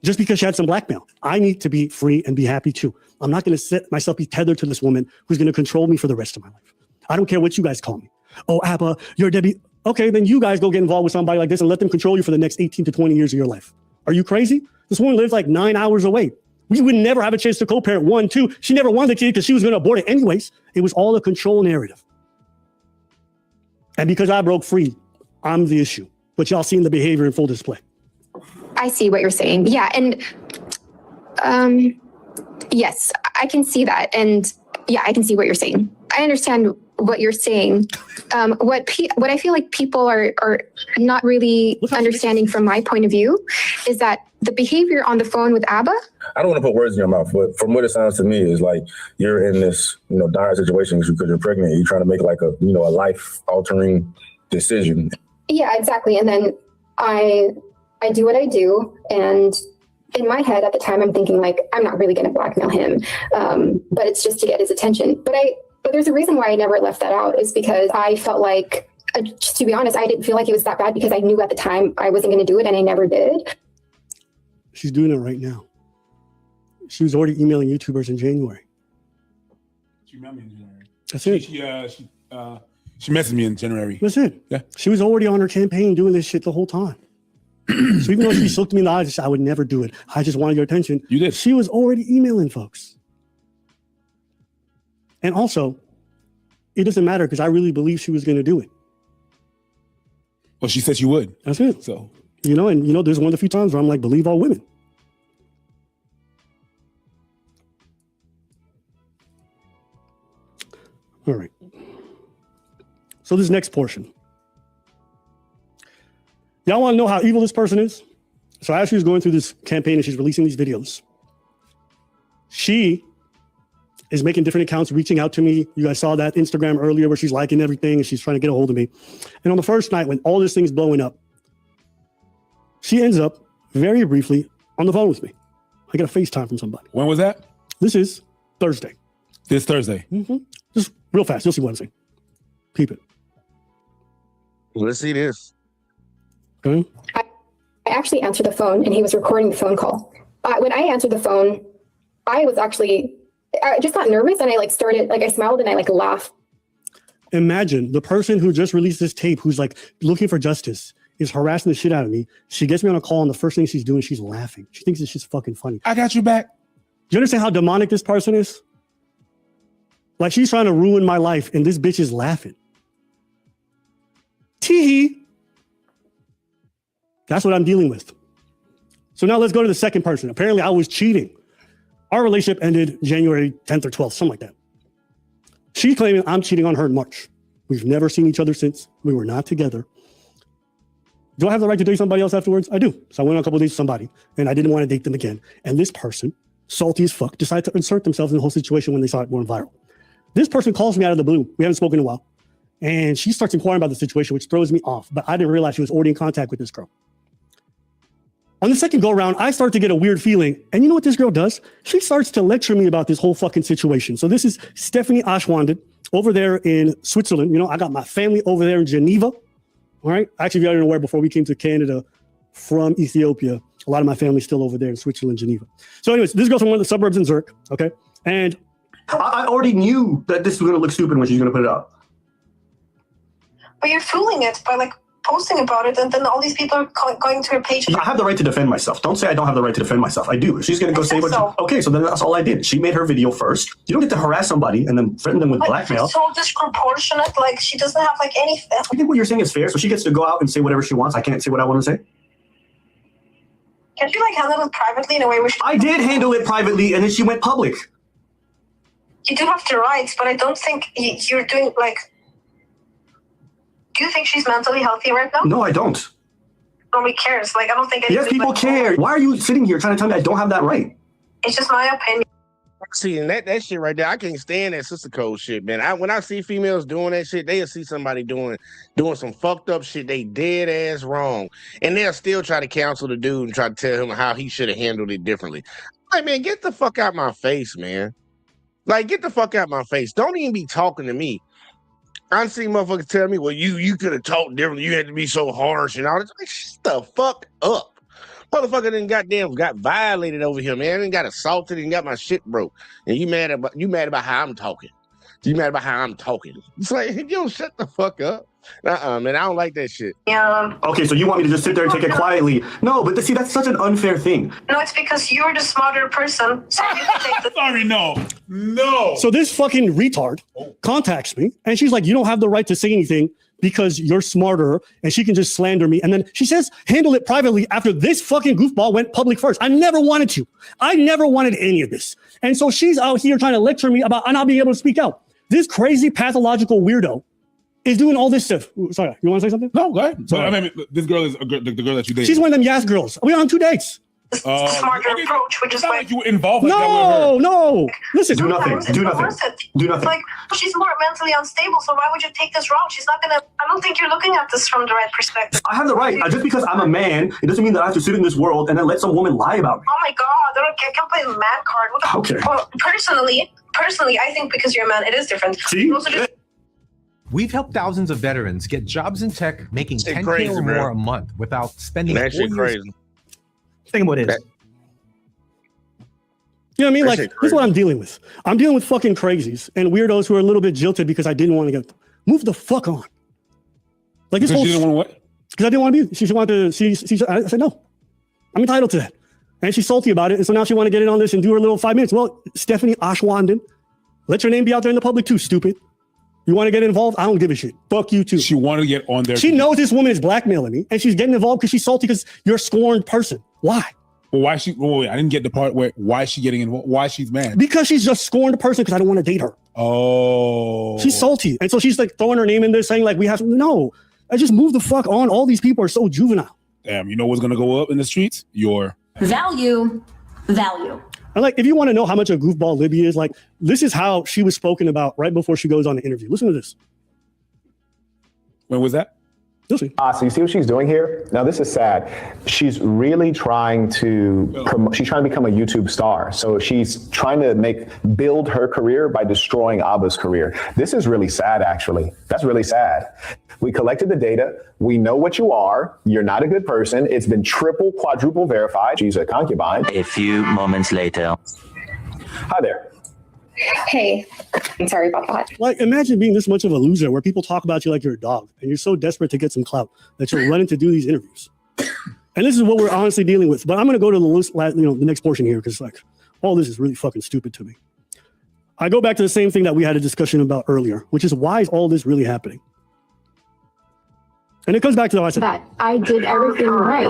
just because she had some blackmail. I need to be free and be happy too. I'm not going to set myself be tethered to this woman who's going to control me for the rest of my life. I don't care what you guys call me. Oh, Abba, you're Debbie. Okay, then you guys go get involved with somebody like this and let them control you for the next 18 to 20 years of your life. Are you crazy? This woman lives like 9 hours away. We would never have a chance to co-parent. 1, 2. She never wanted the kid because she was going to abort it anyways. It was all a control narrative. And because I broke free, I'm the issue. But y'all seen the behavior in full display. I see what you're saying. Yeah. And yes, I can see that. And yeah, I can see what you're saying. I understand what you're saying. What I feel like people are not really understanding from my point of view is that the behavior on the phone with Abba. I don't want to put words in your mouth, but from what it sounds to me is like you're in this, dire situation because you're pregnant. You're trying to make like a life-altering decision. Yeah, exactly. And then I do what I do, and in my head at the time, I'm thinking like I'm not really going to blackmail him, but it's just to get his attention. But there's a reason why I never left that out is because I felt like, just to be honest, I didn't feel like it was that bad because I knew at the time I wasn't going to do it, and I never did. She's doing it right now. She was already emailing YouTubers in January. She emailed me in January. That's it. She messaged me in January. That's it. Yeah. She was already on her campaign doing this shit the whole time. So even though she looked me in the eyes and said, I would never do it, I just wanted your attention. You did. She was already emailing folks. And also, it doesn't matter because I really believe she was going to do it. Well, she said she would. That's it. So, there's one of the few times where I'm like, believe all women. All right. So this next portion. Y'all want to know how evil this person is? So as she was going through this campaign and she's releasing these videos, she is making different accounts, reaching out to me. You guys saw that Instagram earlier where she's liking everything and she's trying to get a hold of me. And on the first night when all this thing's blowing up, she ends up very briefly on the phone with me. I got a FaceTime from somebody. When was that? This is Thursday. This Thursday. Mm-hmm. Just real fast. You'll see what I'm saying. Keep it. Let's see this. Okay. I actually answered the phone and he was recording the phone call. When I answered the phone, I just got nervous and I smiled and I laughed. Imagine the person who just released this tape who's looking for justice is harassing the shit out of me. She gets me on a call and the first thing she's doing, she's laughing. She thinks it's just fucking funny. I got you back. Do you understand how demonic this person is? Like she's trying to ruin my life and this bitch is laughing. Tee-hee. That's what I'm dealing with. So now let's go to the second person. Apparently I was cheating. Our relationship ended January 10th or 12th, something like that. She's claiming I'm cheating on her in March. We've never seen each other since. We were not together. Do I have the right to date somebody else afterwards? I do. So I went on a couple of dates with somebody and I didn't want to date them again. And this person, salty as fuck, decided to insert themselves in the whole situation when they saw it going viral. This person calls me out of the blue. We haven't spoken in a while. And she starts inquiring about the situation, which throws me off. But I didn't realize she was already in contact with this girl. On the second go around, I start to get a weird feeling. And you know what this girl does? She starts to lecture me about this whole fucking situation. So this is Stephanie Ashwanded over there in Switzerland. I got my family over there in Geneva. All right. Actually, if you didn't know, before we came to Canada from Ethiopia, a lot of my family's still over there in Switzerland, Geneva. So anyways, this girl's from one of the suburbs in Zurich. Okay. And I already knew that this was going to look stupid when she's going to put it up. But you're fooling it by posting about it, and then all these people are going to her page. I have the right to defend myself. Don't say I don't have the right to defend myself. I do. If she's going to go say what... Okay, so then that's all I did. She made her video first. You don't get to harass somebody and then threaten them with blackmail. It's so disproportionate. She doesn't have anything. I think what you're saying is fair. So she gets to go out and say whatever she wants. I can't say what I want to say. Can't you handle it privately in a way where I did handle it privately, and then she went public. You do have the rights, but I don't think you're doing Do you think she's mentally healthy right now? No, I don't. Nobody cares. I don't think. Yes, people care. Why are you sitting here trying to tell me I don't have that right? It's just my opinion. See, and that shit right there, I can't stand that sister code shit, man. When I see females doing that shit, they'll see somebody doing some fucked up shit, they dead ass wrong, and they'll still try to counsel the dude and try to tell him how he should have handled it differently. Man, get the fuck out my face, man. Get the fuck out my face. Don't even be talking to me. I've seen motherfuckers tell me, well, you could have talked differently. You had to be so harsh and all this. Shut the fuck up. Motherfucker done got violated over here, man. And got assaulted and got my shit broke. And you mad about how I'm talking. You mad about how I'm talking. It's you don't shut the fuck up. Man, I don't like that shit. Yeah. Okay, so you want me to just sit there and take it quietly? No, but see, that's such an unfair thing. No, it's because you're the smarter person. So you can take the... Sorry, no. So this fucking retard contacts me and she's like, you don't have the right to say anything because you're smarter, and she can just slander me. And then she says, handle it privately after this fucking goofball went public first. I never wanted to. I never wanted any of this. And so she's out here trying to lecture me about not being able to speak out. This crazy pathological weirdo is doing all this stuff. Sorry, you want to say something? No, go ahead. So, I mean, this girl is the girl that you dated. She's one of them Yas girls. We on 2 dates. Smarter approach, which is like you involved like that with her. No. Listen, do nothing. Do nothing. Do nothing. Like, she's more mentally unstable, so why would you take this route? She's not gonna. I don't think you're looking at this from the right perspective. I have the right. Just because I'm a man, it doesn't mean that I have to sit in this world and then let some woman lie about me. Oh my god, I can't play the man card. What the Okay. Well, personally, I think because you're a man, it is different. See? Also just, We've helped thousands of veterans get jobs in tech, making Shit 10K crazy, or bro. more a month without spending That 4 shit years. crazy. Think about this. You know what I mean? That Like, shit this is what I'm dealing with. I'm dealing with fucking crazies and weirdos who are a little bit jilted because I didn't want to get move the fuck on. Like this Because whole she didn't want to what? because I didn't want to be. She wanted to. I said no. I'm entitled to that. And she's salty about it. And so now she want to get in on this and do her little 5 minutes. Well, Stephanie Ashwanden, let your name be out there in the public too, stupid. You want to get involved? I don't give a shit. Fuck you too. She wanted to get on there. She knows this woman is blackmailing me and she's getting involved because she's salty because you're a scorned person. Why? Well, why she? Wait, I didn't get the part where why is she getting involved? Why she's mad? Because she's just scorned person because I don't want to date her. Oh, She's salty. And so she's like throwing her name in there saying like we have no. I just move the fuck on. All these people are so juvenile. Damn, you know what's gonna go up in the streets? Your Value. And like, if you want to know how much a goofball Libby is, like, this is how she was spoken about right before she goes on the interview. Listen to this. When was that? You'll see. So you see what she's doing here? Now, this is sad. She's really trying to she's trying to become a YouTube star. So she's trying to build her career by destroying Abba's career. This is really sad, actually. That's really sad. We collected the data. We know what you are. You're not a good person. It's been triple, quadruple verified. She's a concubine. A few moments later. Hi there. Hey, I'm sorry about that. Like, imagine being this much of a loser where people talk about you like you're a dog and you're so desperate to get some clout that you're running to do these interviews. And this is what we're honestly dealing with. But I'm going to go to the next portion here because like all this is really fucking stupid to me. I go back to the same thing that we had a discussion about earlier, which is why is all this really happening? And it comes back to what I said. That I did everything right.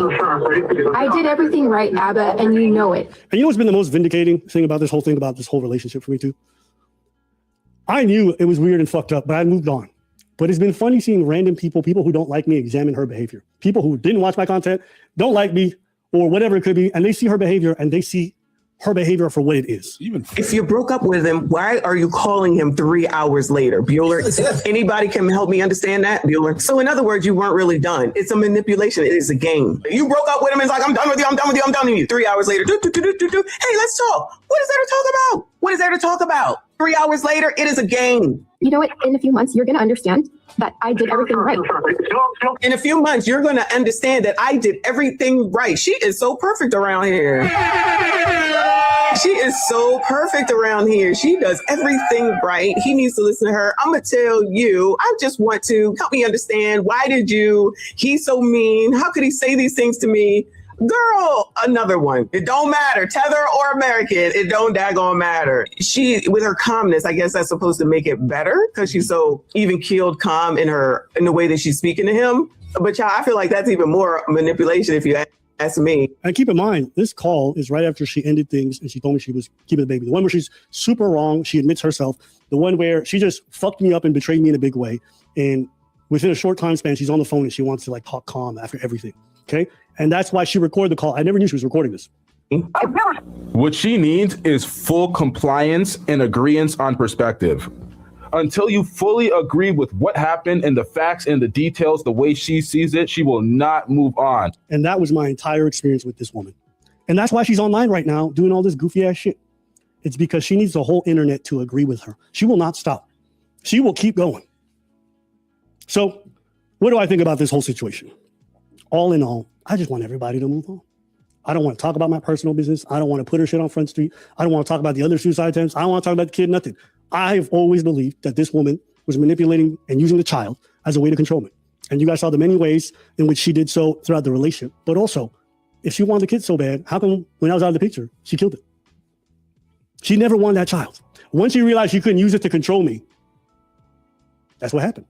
I did everything right, Abba, and you know it. And you know what's been the most vindicating thing about this whole relationship for me too? I knew it was weird and fucked up, but I moved on. But it's been funny seeing random people who don't like me, examine her behavior. People who didn't watch my content, don't like me, or whatever it could be, and they see her behavior and they see her behavior for what it is. If you broke up with him, why are you calling him 3 hours later? Bueller, anybody can help me understand that, Bueller? So in other words, you weren't really done. It's a manipulation. It is a game. You broke up with him. It's like, I'm done with you. I'm done with you. I'm done with you. 3 hours later, hey, let's talk. What is there to talk about? What is there to talk about? 3 hours later, it is a game. You know what? In a few months, you're going to understand that I did everything right. In a few months, you're going to understand that I did everything right. She is so perfect around here. She is so perfect around here. She does everything right. He needs to listen to her. I'm going to tell you, I just want to help me understand. He's so mean. How could he say these things to me? Girl, another one. It don't matter. Tether or American, it don't daggone matter. She, with her calmness, I guess that's supposed to make it better because she's so even keeled, calm in the way that she's speaking to him. But y'all, I feel like that's even more manipulation if you ask me. And keep in mind, this call is right after she ended things and she told me she was keeping the baby. The one where she's super wrong, she admits herself. The one where she just fucked me up and betrayed me in a big way. And within a short time span, she's on the phone and she wants to like talk calm after everything. Okay. And that's why she recorded the call. I never knew she was recording this. What she needs is full compliance and agreeance on perspective. Until you fully agree with what happened and the facts and the details, the way she sees it, she will not move on. And that was my entire experience with this woman. And that's why she's online right now doing all this goofy ass shit. It's because she needs the whole internet to agree with her. She will not stop. She will keep going. So what do I think about this whole situation? All in all, I just want everybody to move on. I don't want to talk about my personal business. I don't want to put her shit on Front Street. I don't want to talk about the other suicide attempts. I don't want to talk about the kid, nothing. I've always believed that this woman was manipulating and using the child as a way to control me. And you guys saw the many ways in which she did so throughout the relationship. But also, if she wanted the kid so bad, how come when I was out of the picture, she killed it? She never wanted that child. Once she realized she couldn't use it to control me, that's what happened.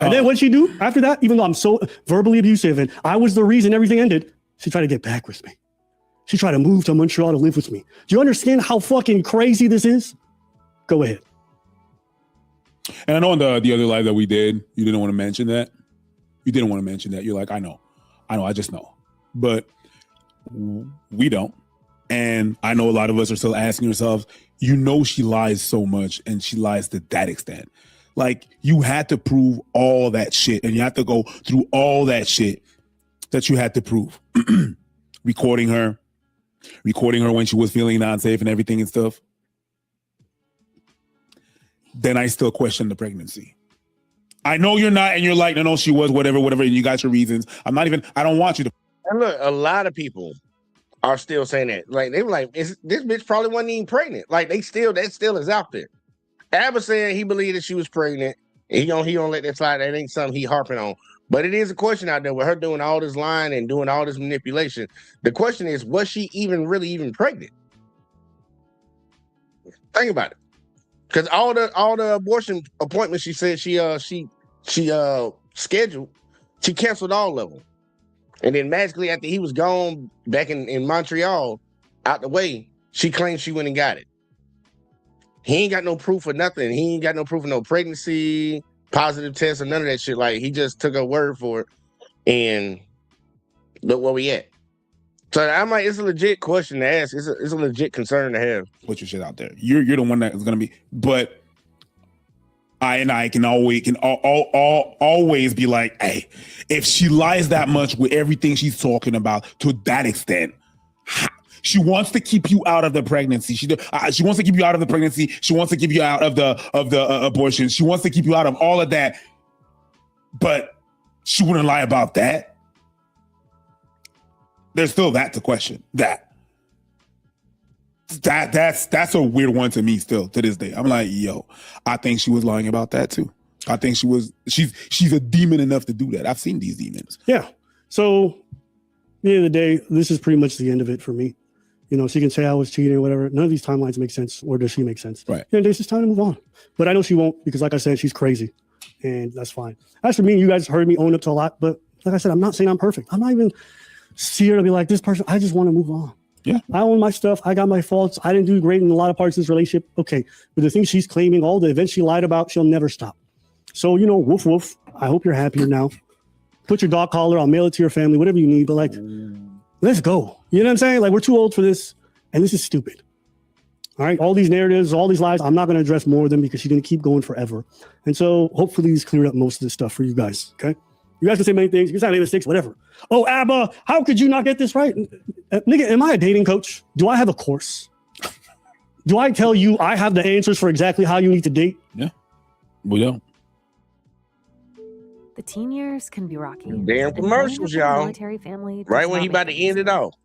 And then what she do after that, even though I'm so verbally abusive and I was the reason everything ended, she tried to get back with me. She tried to move to Montreal to live with me. Do you understand how fucking crazy this is? Go ahead. And I know in the other live that we did, you didn't want to mention that. You didn't want to mention that. You're like, I know, I just know. But we don't. And I know a lot of us are still asking ourselves, she lies so much and she lies to that extent. Like, you had to prove all that shit and you have to go through all that shit that you had to prove. Recording her when she was feeling unsafe and everything and stuff. Then I still question the pregnancy. I know you're not, and you're like, no, she was, whatever, and you got your reasons. I don't want you to. And look, a lot of people are still saying that. Like, they were like, this bitch probably wasn't even pregnant. Like, that still is out there. Abba said he believed that she was pregnant. And he don't let that slide. That ain't something he harping on. But it is a question out there with her doing all this lying and doing all this manipulation. The question is, was she even pregnant? Think about it. Because all the abortion appointments she said she scheduled, she canceled all of them. And then magically after he was gone back in Montreal, out the way, she claimed she went and got it. He ain't got no proof of nothing. He ain't got no proof of no pregnancy, positive test, or none of that shit. Like, he just took her word for it. And look where we at. So I'm like, it's a legit question to ask. It's a legit concern to have. Put your shit out there. You're the one that is gonna be. But I can always be like, hey, if she lies that much with everything she's talking about to that extent, she wants to keep you out of the pregnancy. She wants to keep you out of the pregnancy. She wants to keep you out of the abortion. She wants to keep you out of all of that. But she wouldn't lie about that. There's still that to question. That's a weird one to me still to this day. I'm like, yo, I think she was lying about that too. I think she's a demon enough to do that. I've seen these demons. Yeah. So at the end of the day, this is pretty much the end of it for me. She can say I was cheating or whatever. None of these timelines make sense, or does she make sense? Right. And it's just time to move on. But I know she won't, because like I said, she's crazy. And that's fine. As for me, you guys heard me own up to a lot, but like I said, I'm not saying I'm perfect. I'm not even here to be like this person. I just want to move on. Yeah. I own my stuff. I got my faults. I didn't do great in a lot of parts of this relationship. Okay. But the things she's claiming, all the events she lied about, she'll never stop. So, woof, woof. I hope you're happier now. Put your dog collar. I'll mail it to your family, whatever you need. But like, let's go. You know what I'm saying? Like, we're too old for this. And this is stupid. All right. All these narratives, all these lies, I'm not going to address more of them because she's going to keep going forever. And so hopefully he's cleared up most of this stuff for you guys. Okay. You guys can say many things. You can say make mistakes, whatever. Oh, Abba, how could you not get this right? Nigga, am I a dating coach? Do I have a course? Do I tell you I have the answers for exactly how you need to date? Yeah. We don't. The teen years can be rocky. Damn commercials, y'all. Military family Right when he about to end it all.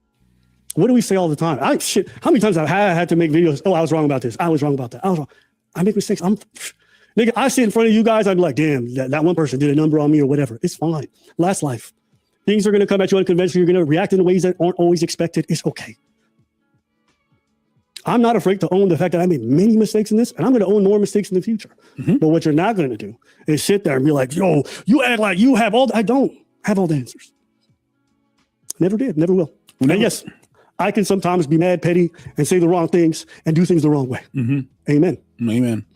What do we say all the time? How many times have I had to make videos? Oh, I was wrong about this. I was wrong about that. I was wrong. I make mistakes. Nigga, I sit in front of you guys. I'd be like, damn, that one person did a number on me or whatever. It's fine. Last life. Things are going to come at you unconventional. You're going to react in ways that aren't always expected. It's okay. I'm not afraid to own the fact that I made many mistakes in this, and I'm going to own more mistakes in the future. Mm-hmm. But what you're not going to do is sit there and be like, yo, you act like you have I don't have all the answers. Never did. Never will. And yes, I can sometimes be mad, petty, and say the wrong things and do things the wrong way. Mm-hmm. Amen. Amen.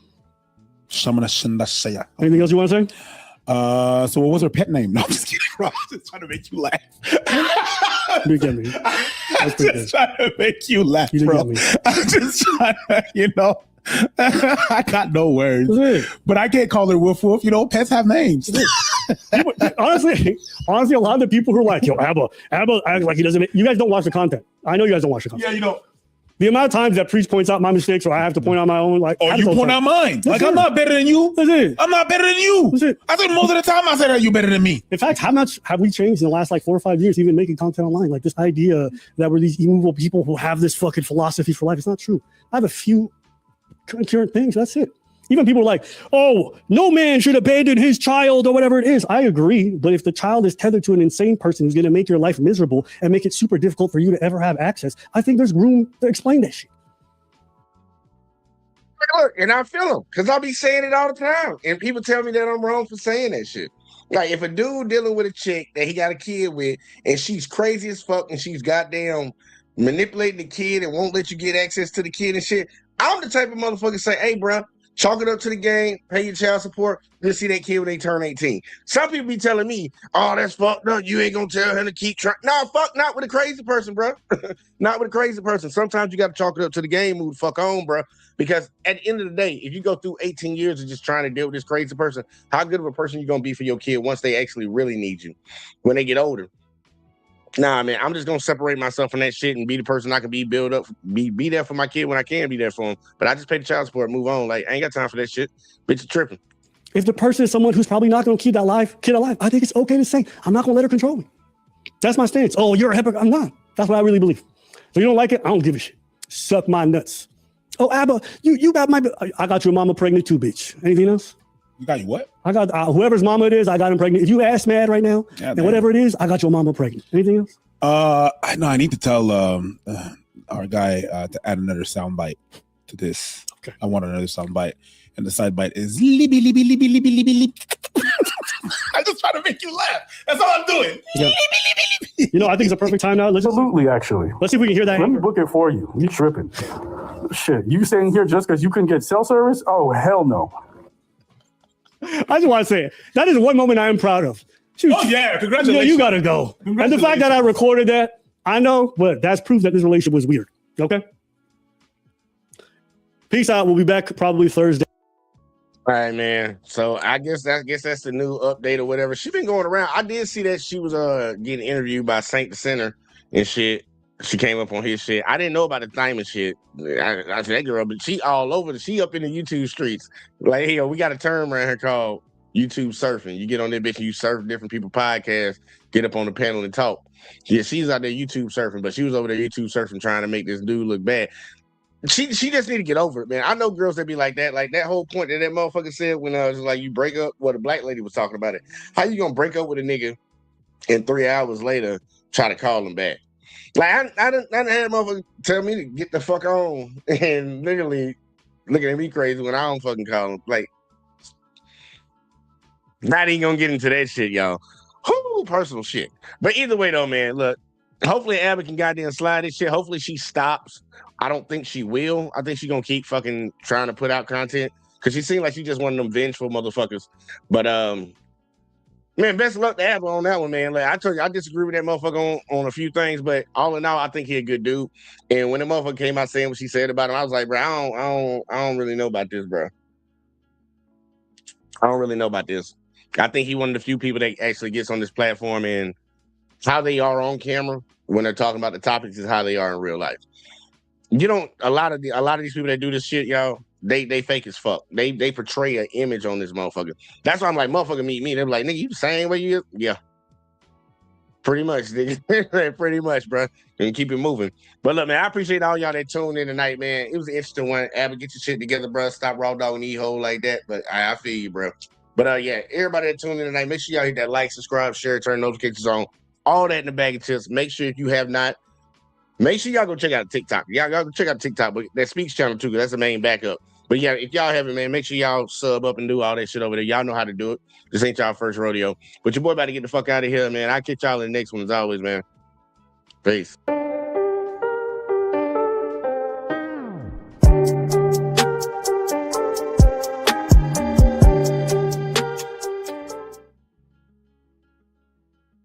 Anything else you want to say? So what was her pet name? No, I'm just kidding, bro. I'm just trying to make you laugh. You get me. I'm just trying to make you laugh, bro. I'm just trying to, I got no words. But I can't call her Woof Woof. Pets have names. honestly, a lot of the people who are like, yo, Abba acts like he doesn't you guys don't watch the content. I know you guys don't watch the content. Yeah, you don't. The amount of times that Priest points out my mistakes or I have to point out my own, like, you point out mine. Like, I'm not better than you. That's it. I'm not better than you. That's it. I think most of the time I said, are you better than me? In fact, how much have we changed in the last 4 or 5 years, even making content online? Like this idea that we're these immovable people who have this fucking philosophy for life. It's not true. I have a few concurrent things. That's it. Even people are like, oh, no man should abandon his child or whatever it is. I agree. But if the child is tethered to an insane person who's going to make your life miserable and make it super difficult for you to ever have access, I think there's room to explain that shit. Look, and I feel them because I'll be saying it all the time. And people tell me that I'm wrong for saying that shit. Like, if a dude dealing with a chick that he got a kid with and she's crazy as fuck and she's goddamn manipulating the kid and won't let you get access to the kid and shit, I'm the type of motherfucker say, hey, bro, Chalk it up to the game, pay your child support, you'll see that kid when they turn 18. Some people be telling me, oh, that's fucked up. You ain't gonna tell him to keep trying. No, fuck, not with a crazy person, bro. Not with a crazy person. Sometimes you got to chalk it up to the game, move the fuck on, bro. Because at the end of the day, if you go through 18 years of just trying to deal with this crazy person, how good of a person you gonna be for your kid once they actually really need you when they get older? Nah, man, I'm just gonna separate myself from that shit and be the person I can be, build up, be there for my kid when I can be there for him. But I just pay the child support, move on. Like, I ain't got time for that shit. Bitch, you tripping. If the person is someone who's probably not going to keep that kid alive, I think it's okay to say, I'm not going to let her control me. That's my stance. Oh, you're a hypocrite. I'm not. That's what I really believe. So you don't like it? I don't give a shit. Suck my nuts. Oh, Abba, you got I got your mama pregnant too, bitch. Anything else? You got you what? I got whoever's mama it is, I got him pregnant. If you ask mad right now, and whatever it is, I got your mama pregnant. Anything else? I know I need to tell our guy to add another soundbite to this. Okay. I want another soundbite. And the side bite is libby, libby, libby, libby, libby, libby. I just try to make you laugh. That's all I'm doing. Yeah. You know, I think it's a perfect time now. Absolutely, actually. Let's see if we can hear that. Let me book it for you. You tripping. Shit, you staying here just because you couldn't get cell service? Oh, hell no. I just want to say it. That is one moment I am proud of. Shoot, oh, yeah. Congratulations. You got to go. And the fact that I recorded that, I know, but that's proof that this relationship was weird. Okay? Peace out. We'll be back probably Thursday. All right, man. So I guess that's the new update or whatever. She been going around. I did see that she was getting interviewed by Saint the Center and shit. She came up on his shit. I didn't know about the time and shit. I said that girl, but she all over. She up in the YouTube streets. Like, hey, we got a term around here called YouTube surfing. You get on that bitch and you surf different people's podcasts, get up on the panel and talk. Yeah, she's out there YouTube surfing, but she was over there YouTube surfing trying to make this dude look bad. She just need to get over it, man. I know girls that be like that whole point that motherfucker said when I was like, you break up. Well, the black lady was talking about it. How you gonna break up with a nigga and 3 hours later try to call him back? Like I done had a motherfucker tell me to get the fuck on and literally looking at me crazy when I don't fucking call him. Like, not even gonna get into that shit, y'all. Whoo, personal shit. But either way though, man, look. Hopefully Abby can goddamn slide this shit. Hopefully she stops. I don't think she will. I think she's gonna keep fucking trying to put out content because she seemed like she just one of them vengeful motherfuckers. But man, best of luck to Abby on that one, man. Like I told you, I disagree with that motherfucker on a few things, but all in all, I think he a good dude. And when the motherfucker came out saying what she said about him, I was like, bro, I don't really know about this, bro. I don't really know about this. I think he one of the few people that actually gets on this platform and how they are on camera when they're talking about the topics is how they are in real life. You don't a lot of these people that do this shit, y'all, they fake as fuck. They portray an image on this motherfucker. That's why I'm like, motherfucker meet me. They're like, nigga, you the same way you is? Yeah. Pretty much, nigga. Pretty much, bro. And keep it moving. But look, man, I appreciate all y'all that tuned in tonight, man. It was an interesting one. Abby, get your shit together, bro. Stop raw dogging E-hole like that. But I feel you, bro. But yeah, everybody that tuned in tonight, make sure y'all hit that like, subscribe, share, turn notifications on. All that in the bag of chips. Make sure if you have not, make sure y'all go check out TikTok. Y'all go check out TikTok, but that Speaks channel too, because that's the main backup. But yeah, if y'all haven't, man, make sure y'all sub up and do all that shit over there. Y'all know how to do it. This ain't y'all first rodeo. But your boy about to get the fuck out of here, man. I'll catch y'all in the next one as always, man. Peace.